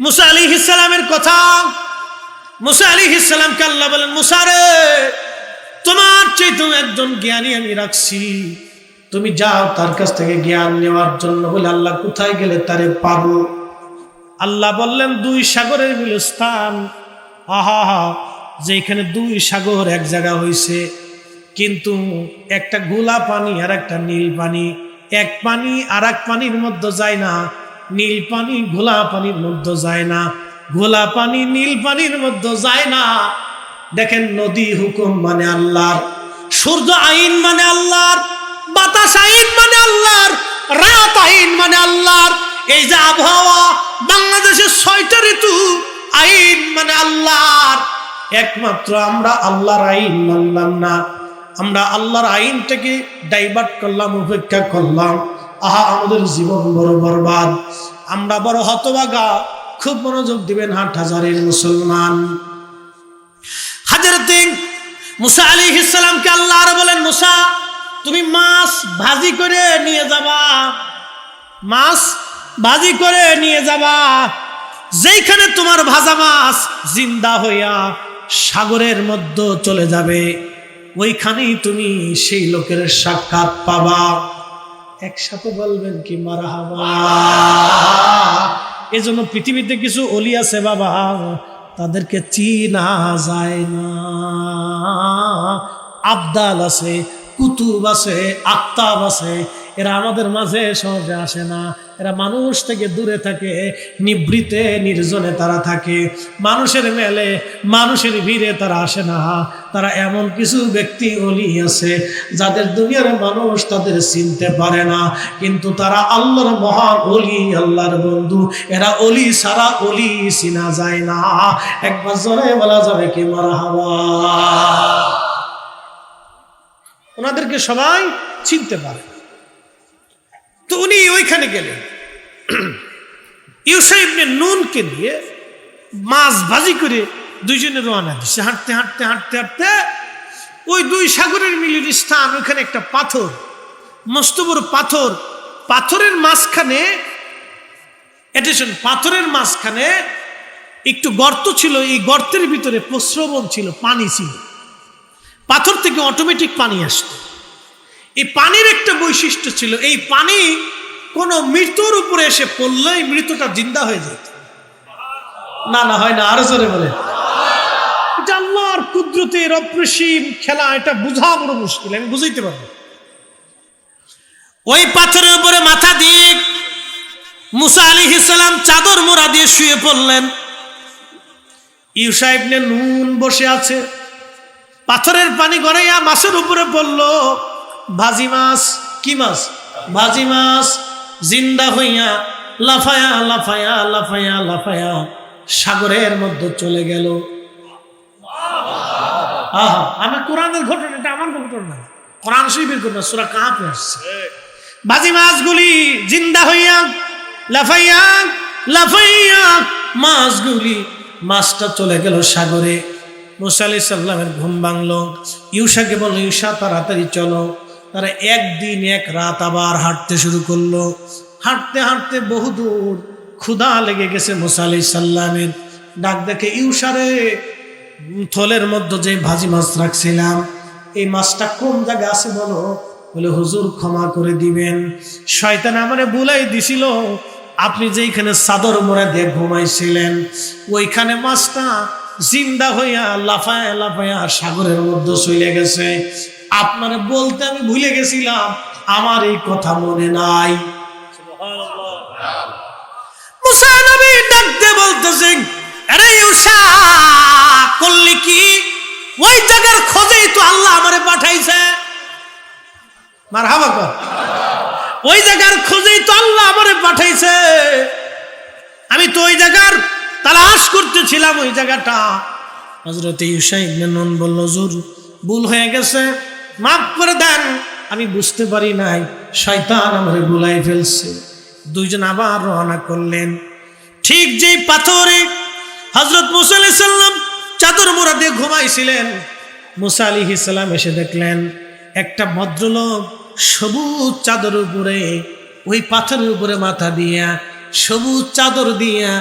মুসা আলাইহিস সালামের কথা। মুসা আলাইহিস সালামকে আল্লাহ বলেন, মুসা রে, তোমার চাইতে একজন জ্ঞানী আমি রাখছি, তুমি যাও তার কাছ থেকে জ্ঞান নেওয়ার জন্য। বলে আল্লাহ কোথায় গেলে তারে পাবো? আল্লাহ বললেন, দুই সাগরের মিলস্থান। আহা, যেখানে দুই সাগর এক জায়গা হইছে, কিন্তু একটা গোলা পানি আর একটা নীল পানি, এক পানি আর এক পানির মধ্যে যায় না, নীল পানি ঘোলা পানির মধ্যে যায় না, ঘোলা পানি নীল পানির মধ্যে যায় না। দেখেন, নদী হুকুম মানে আল্লাহর, সূর্য আইন মানে আল্লাহর, বাতাস আইন মানে আল্লাহর, রাত আইন মানে আল্লাহর। এই যে আবহাওয়া, বাংলাদেশের 6টা ঋতু আইন মানে আল্লাহর। একমাত্র আমরা আল্লাহর আইন মানলাম না, আমরা আল্লাহর আইনটাকে ডাইভার্ট করলাম, উপেক্ষা করলাম। আহা, আমাদের জীবন বড় বরবাদ, আমরা বড় হতভাগা। খুব মনোযোগ দিবেন হাটহাজারির মুসলমান। হযরত মুসা আলাইহিস সালামকে আল্লাহ আর বলেন, মুসা তুমি মাছ ভাজি করে নিয়ে যাবা, মাছ ভাজি করে নিয়ে যাবা। যেখানে তোমার ভাজা মাছ জিন্দা হইয়া সাগরের মধ্যে চলে যাবে, ওইখানেই তুমি সেই লোকের সাক্ষাৎ পাবা। একসাথে বলবেন কি মারহাবা? এজন্য পৃথিবীতে কিছু ওলি আছে বাবা, তাদেরকে চিনা যায় না। আবদাল আছে, কুতুব আছে, আক্তাব আছে, এরা আমাদের মাঝে সহজে আসে না। এরা মানুষ থেকে দূরে থাকে, নিভৃতে নির্জনে তারা থাকে, মানুষের মেলে মানুষের ভিড়ে তারা আসে না। তারা এমন কিছু ব্যক্তি ওলি আছে যাদের দুনিয়ার মানুষ তাদের চিনতে পারে না, কিন্তু তারা আল্লাহর মহান ওলি, আল্লাহর বন্ধু। এরা ওলি সারা ওলি চিনা যায় না। একবার জোরে বলা যাবে কি মারহাবা? ওনাদেরকে সবাই চিনতে পারে। তো উনি ওইখানে গেলেন, ইউসা ইবনে নুনকে নিয়ে মাছ ভাজি করে দুইজনে রওনা দিচ্ছে। হাঁটতে হাঁটতে হাঁটতে হাঁটতে ওই দুই সাগরের মিলিত স্থান, ওইখানে একটা পাথর, মস্ত বড় পাথর, পাথরের মাঝখানে পাথরের মাঝখানে একটু গর্ত ছিল। এই গর্তের ভিতরে প্রস্রবণ ছিল, পানি ছিল। পাথর থেকে অটোমেটিক পানি আসতো। এই পানির একটা বৈশিষ্ট্য ছিল, এই পানি কোনো মৃত্যুর উপরে এসে পড়লেই মৃত্যুটা জিন্দা হয়ে যেত। না না, হয় না, আরো জোরে বলে। এটা আল্লাহর কুদরতের অপ্রসীম খেলা, এটা বোঝা বড় মুশকিল, আমি বুঝাইতে পারবো। ওই পাথরের উপরে মাথা দিয়ে মুসা আলাইহিস সালাম চাদর মোড়া দিয়ে শুয়ে পড়লেন। ইউসা ইবনে নুন বসে আছে, পাথরের পানি গড়াইয়া মাছের উপরে পড়লো। ভাজি মাছ, কি মাছ? ভাজি মাছ জিন্দা হইয়া লাফায়া লাফায়া লাফায়া লাফায়া সাগরের মধ্যে চলে গেল। আহা, আমি কোরআনের ঘটনা, এটা আমার ঘটনা, কোরআন শরীফের ঘটনা, সূরা কাহফে আসছে। ভাজি মাছগুলি জিন্দা হইয়া লাফাইয়া লাফাইয়া মাছটা চলে গেল সাগরে। মুসা আলাইহিস সালামের ঘুম ভাঙলো। ইউসাকে বলল, ইউসা তাড়াতাড়ি চলো। তারা একদিন এক রাত আবার হাঁটতে শুরু করলো। হাঁটতে হাঁটতে বহুদূর, ক্ষুধা লেগে গেছে মুসা আলাইহিস সালামের। ডাক দেখে, ইউসা রে, থলের মধ্যে যে ভাজি মাছ রাখছিলাম, এই মাছটা কোন জায়গায় আছে বলো। বলে, হুজুর ক্ষমা করে দিবেন, শয়তান আমারে ভুলাই দিছিল, আপনি যেইখানে চাদর মোড়া দিয়ে ঘুমাইছিলেন ওইখানে মাছটা জিন্দা হইয়া লাফায়া লাফায়া সাগরের মধ্যে চলে গেছে। আপনারে বলতে আমি ভুলে গেছিলাম, আমার এই কথা মনে নাই। মুসা নবী ডাকতে বলতেছেন, আরে ইউসা, করলি কি? ওই জায়গার খোঁজেই তো মারহাবা কর। ওই জায়গার খোঁজেই তো আল্লাহ আমারে পাঠাইছে। আমি তো ওই জায়গার তালাশ করতেছিলাম ওই জায়গাটা। হযরত ইউসা ইবনে নুন বলল, হুজুর ভুল হয়ে গেছে, মাফ করে দেন, আমি বুঝতে পারি নাই, শয়তান আমারে ভুলাই ফেলছে। দুইজন আবার রওনা করলেন। ঠিক যেই পাথরে হযরত মুসা আলাইহিস সালাম চাদর মোড়া দিয়ে ঘুমাইছিলেন, মুসা আলাইহিস সালাম এসে দেখলেন একটা ভদ্রলোক সবুজ চাদর উপরে, ওই পাথরের উপরে মাথা দিয়া, সবুজ চাদর দিয়া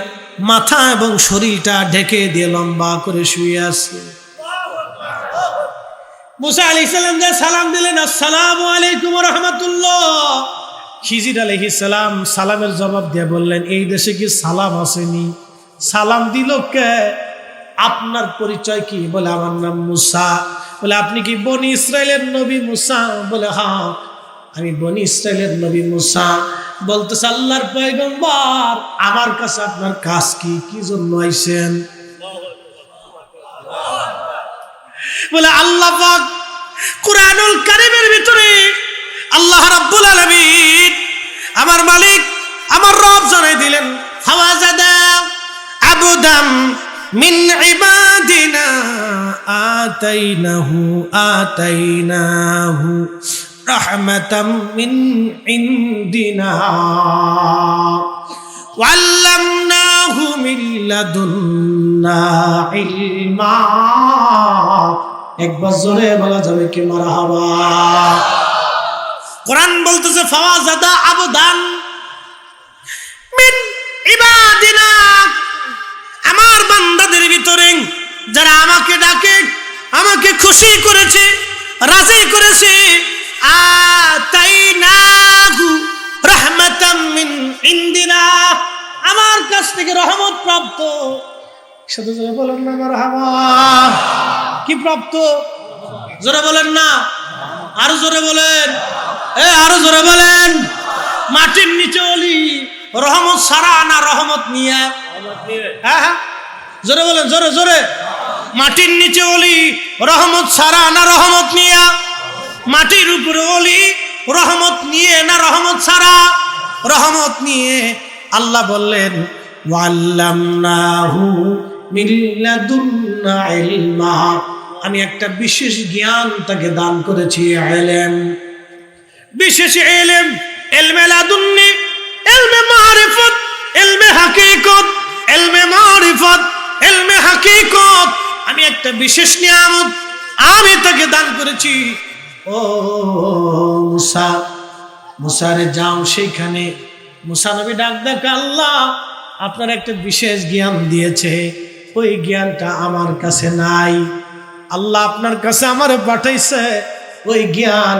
মাথা এবং শরীরটা ঢেকে দিয়ে লম্বা করে শুয়ে আছে। মুসা আলাইহিস সালাম যে সালাম দিলেন, আসসালামু আলাইকুম ওয়া রাহমাতুল্লাহ। খিজির আলাইহিস সালাম সালামের জবাব দিয়ে বললেন, এই দেশে কি সালাম আসেনি? সালাম দিল কে? আপনার পরিচয় কি? বলে, আমার নাম মুসা। বলে, আপনি কি বনি ইসরায়েলের নবী মুসা? বলে, হ্যাঁ, আমি বনি ইসরায়েলের নবী মুসা। বলতেছে, আল্লাহর পয়গম্বর, আমার কাছে আপনার কাজ কি? কি জন্য আইছেন? বলে, আল্লাহ পাক কুরআনুল কারীমের ভিতরে আল্লাহ রাব্বুল আলামিন, আমার মালিক, আমার রব জানাই দিলেন, ফাওয়াজাদা আবদাম মিন ইবাদিনা আতাইনাহু রাহমাতাম মিন ইনদিনা ওয়াল্লামনাহু মিন লাদুন্না ইলমা। একবার জোরে বলা যাবে কি মারহাবা? কোরআন বলতেছে, ফাওয়াজাদা আবদান মিন ইবাদিনা, আমার বান্দাদের ভিতরে যারা আমাকে ডাকে, আমাকে খুশি করেছে, রাজি করেছে, আতাইনাহু রাহমাতাম মিন ইনদিনা, আমার কাছ থেকে রহমত প্রাপ্ত। শুধু জোরে বলেন না মারহাবা। কি প্রাপ্ত? জোরে বলেন না, আরো জোরে বলেন, আরো জোরে বলেন। মাটির নিচে অলি, রহমত সারা না রহমত নিয়ে? হ্যাঁ হ্যাঁ, জোরে বলেন, জোরে জোরে। মাটির নিচে অলি, রহমত সারা না রহমত নিয়ে? মাটির উপরে অলি, রহমত নিয়ে না রহমত সারা? রহমত নিয়ে। আল্লাহ বললেন, ওয়াল্লামনাহু মিন লাদুন্না ইলমা, আমি একটা বিশেষ জ্ঞান তাকে দান করেছি, ইলম, বিশেষ ইলম, ইলমে লাদুন্নি, ইলমে মারিফত, ইলমে হাকিকত, ইলমে মারিফত, ইলমে হাকিকত। আমি একটা বিশেষ নিয়ামত আমি তাকে দান করেছি। ও মুসা, মুসারে যাও সেইখানে। মুসা নবী ডাক দেখ, আল্লাহ আপনার একটা বিশেষ জ্ঞান দিয়েছে, ওই জ্ঞানটা আমার কাছে নাই। আল্লাহ আপনার কাছে আমারে পাঠাইছে ওই জ্ঞান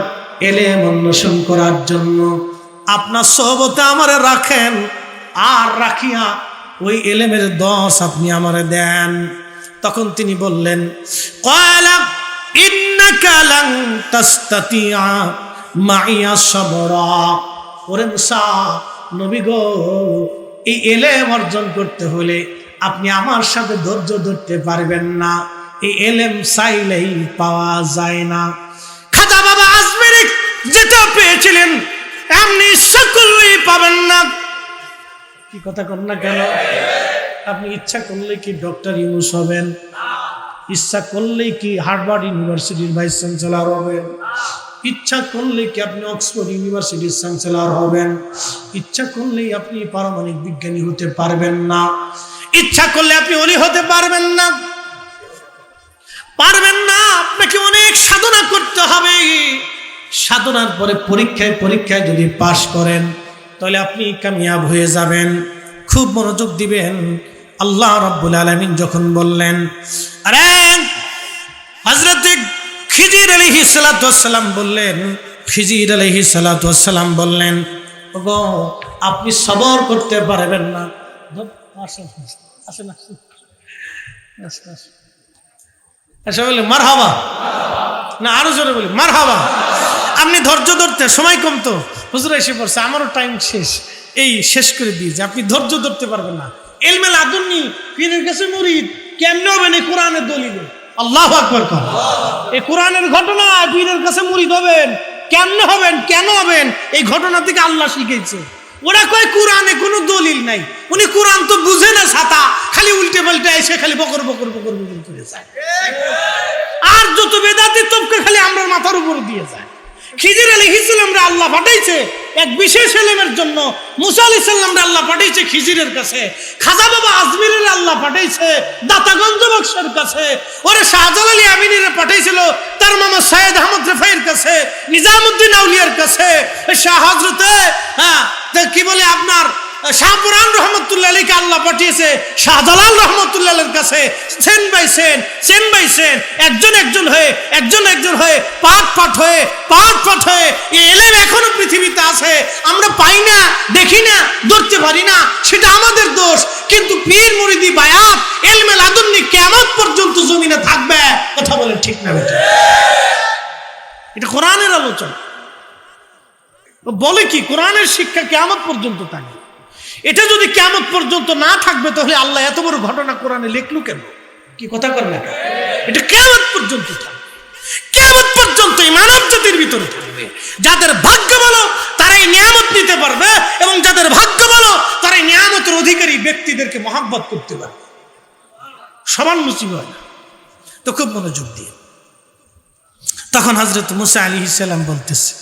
এলেম অন্বেষণ করার জন্য। আপনার সোহবতে আমারে রাখেন, আর রাখিয়া ওই এলেমের 10 আপনি আমারে দেন। তখন তিনি বললেন, ক্বালা ইন্নাকা লান তাসতাতিআ মাইয়া সাবরা। ওরে মুসা নবী গো, এই এলেম অর্জন করতে হলে আপনি আমার সাথে ধৈর্য ধরতে পারবেন না। এই এলেম চাইলেই পাওয়া যায় না। খাজা বাবা আজমেরি যেটা পেয়েছিলেন এমনি ইচ্ছা করলেই পাবেন না। কি কথা কন না কেন? আপনি ইচ্ছা করলে কি ডক্টর ইউনুস হবেন? ইচ্ছা করলেই কি হার্ভার্ড ইউনিভার্সিটির ভাইস চ্যান্সেলর হবেন? ইচ্ছা করলে কি আপনি অক্সফোর্ড ইউনিভার্সিটির চ্যান্সেলর হবেন? ইচ্ছা করলেই আপনি পারমাণবিক বিজ্ঞানী হতে পারবেন না। ইচ্ছা করলে আপনি ওলি হতে পারবেন না, পারবেন না। আপনাকে অনেক সাধনা করতে হবে। সাধনার পরে পরীক্ষায় পরীক্ষায় যদি পাশ করেন তাহলে আপনি কামিয়াব হয়ে যাবেন। খুব মনোযোগ দিবেন। আল্লাহ রাব্বুল আলামিন যখন বললেন, আরে হযরত খিজির আলাইহিস সালাতু ওয়াস সালাম বললেন, খিজির আলাইহিস সালাতু ওয়াস সালাম বললেন, ওগো আপনি সবর করতে পারবেন না। আসেন আসেন আসেন, বলে মারহাবা না, আরো জোরে বলি মারহাবা। আপনি ধৈর্য ধরতে, সময় কম তো, হুজুর এসে পড়ছে, আমারও টাইম শেষ, এই শেষ করে দিয়েছে। আপনি ধৈর্য ধরতে পারবেন না। ইলমে লাদুন্নি, পীরের কাছে মুরিদ কেমনে হবেন? এই কোরআনের দলিলে। আল্লাহু আকবার। এই কোরআনের ঘটনা, পীরের কাছে মুরিদ হবেন কেমনে হবেন, কেন হবেন, এই ঘটনা থেকে আল্লাহ শিখেছে। ওরা কয় কোরআনে কোনো দলিল নাই। উনি কোরআন তো বুঝে না, ছাতা খালি উল্টে পাল্টে এসে খালি বকর বকর বকর বকর করে যায়। আর যত বেদাতি তবকে খালি আমরা মাথার উপর দিয়ে যায়। খিজির আলাইহিস সালামরে আল্লাহ পাঠাইছে এক বিশেষ এলেমের জন্য, মুসা আলাইহিস সালামরে আল্লাহ পাঠাইছে খিজিরের কাছে, খাজা বাবা আজমিরের আল্লাহ পাঠাইছে দাতাগঞ্জ বক্সের কাছে, ওরে শাহজালাল আমিনীরে পাঠাইছিল তার মামা সৈয়দ আহমদ রেফাইয়ের কাছে, নিজামউদ্দিন আউলিয়ার কাছে, শাহ হযরতে কি বলে আপনার শাহপুরান রহমতুল্লাহ আলীকে আল্লাহ পাঠিয়েছে শাহজালাল রহমতুল্লাহ আলীর কাছে। সেন বাই সেন, সেন বাই সেন, একজন একজন হয়ে, একজন একজন হয়ে, পাঠ পাঠ হয়ে, পাঠ পাঠ হয়ে এই এলেম এখনো পৃথিবীতে আছে। আমরা পাই না, দেখি না, ধরতে পারি না, সেটা আমাদের দোষ। কিন্তু পীর মুরিদি বায়াত ইলমে লাদুন্নি কিয়ামত পর্যন্ত জমিনে থাকবে। কথা বলেন ঠিক না বেটা? এটা কোরআনের আলোচনা। বলে কি কোরআনের শিক্ষা কিয়ামত পর্যন্ত থাকবে। এটা যদি কিয়ামত পর্যন্ত না থাকবে তাহলে আল্লাহ এত বড় ঘটনা কোরআনে লিখলো কেন? কি কথা করবে? এটা কিয়ামত পর্যন্ত থাকবে। কিয়ামত পর্যন্ত এই মানব জাতির ভিতরে থাকবে। যাদের ভাগ্য ভালো তারাই নিয়ামত নিতে পারবে, এবং যাদের ভাগ্য ভালো তারাই নিয়ামতের অধিকারী ব্যক্তিদেরকে মহব্বত করতে পারবে। সবার নসিব হয় না। তো খুব মনোযোগ দিয়ে তখন হযরত মুসা আলাইহিস সালাম বলতেছে,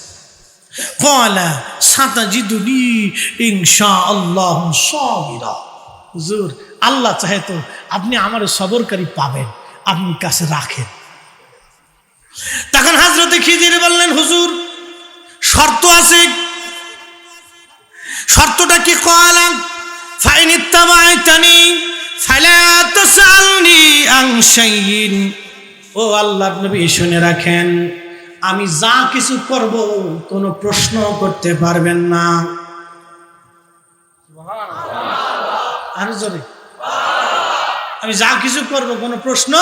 ক্বালা সাতাজিদুনি ইনশাআল্লাহু সাবিরা। হুজুর, আল্লাহ চাহে তো আপনি আমার সবরকারী পাবেন, আপনি কাছে রাখেন। তখন হযরত খিজির বললেন, হুজুর শর্ত আছে। শর্তটা কি? ক্বালা ফাইন ইত্তাবা'তানি ফালা তাসআলনি আন শাইইন। ও আল্লাহর নবী, শুনে রাখেন, আমি যা কিছু করব কোনো প্রশ্ন করতে পারবেন না। আরো জোরে। আমি যা কিছু করব কোনো প্রশ্ন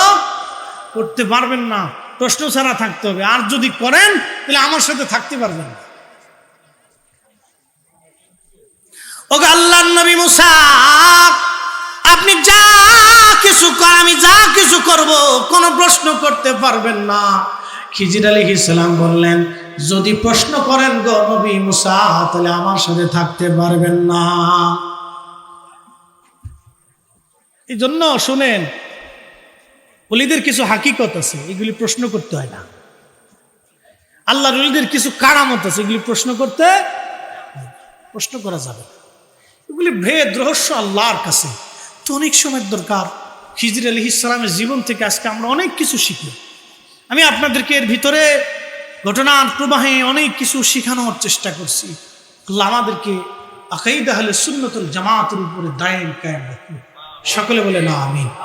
করতে পারবেন না, প্রশ্ন ছাড়া থাকতে হবে। আর যদি করেন তাহলে আমার সাথে থাকতে পারবেন না। ওগো আল্লাহর নবী মুসা, আপনি যা কিছু করেন, আমি যা কিছু করব কোনো প্রশ্ন করতে পারবেন না। খিজির আলাইহিস সালাম বললেন, যদি প্রশ্ন করেন গো নবী মুসা তাহলে আমার সাথে থাকতে পারবেন না। এই জন্য শুনেন, ওলিদের কিছু হাকিকত আছে, এগুলি প্রশ্ন করতে হয় না। আল্লাহর ওলিদের কিছু কারামত আছে, এগুলি প্রশ্ন করা যাবে। এগুলি ভেদ রহস্য আল্লাহর কাছে। তো অনেক সময় দরকার। খিজির আলাইহিস সালামের জীবন থেকে আজকে আমরা অনেক কিছু শিখি। আমি আপনাদেরকে এর ভিতরে ঘটনার প্রবাহে অনেক কিছু শেখানোর চেষ্টা করছি। আল্লাহ আমাদেরকে আকিদা আহলে সুন্নাতুল জামাতের উপরে দায়েম কায়েম রাখুন। সকলে বলে না আমিন।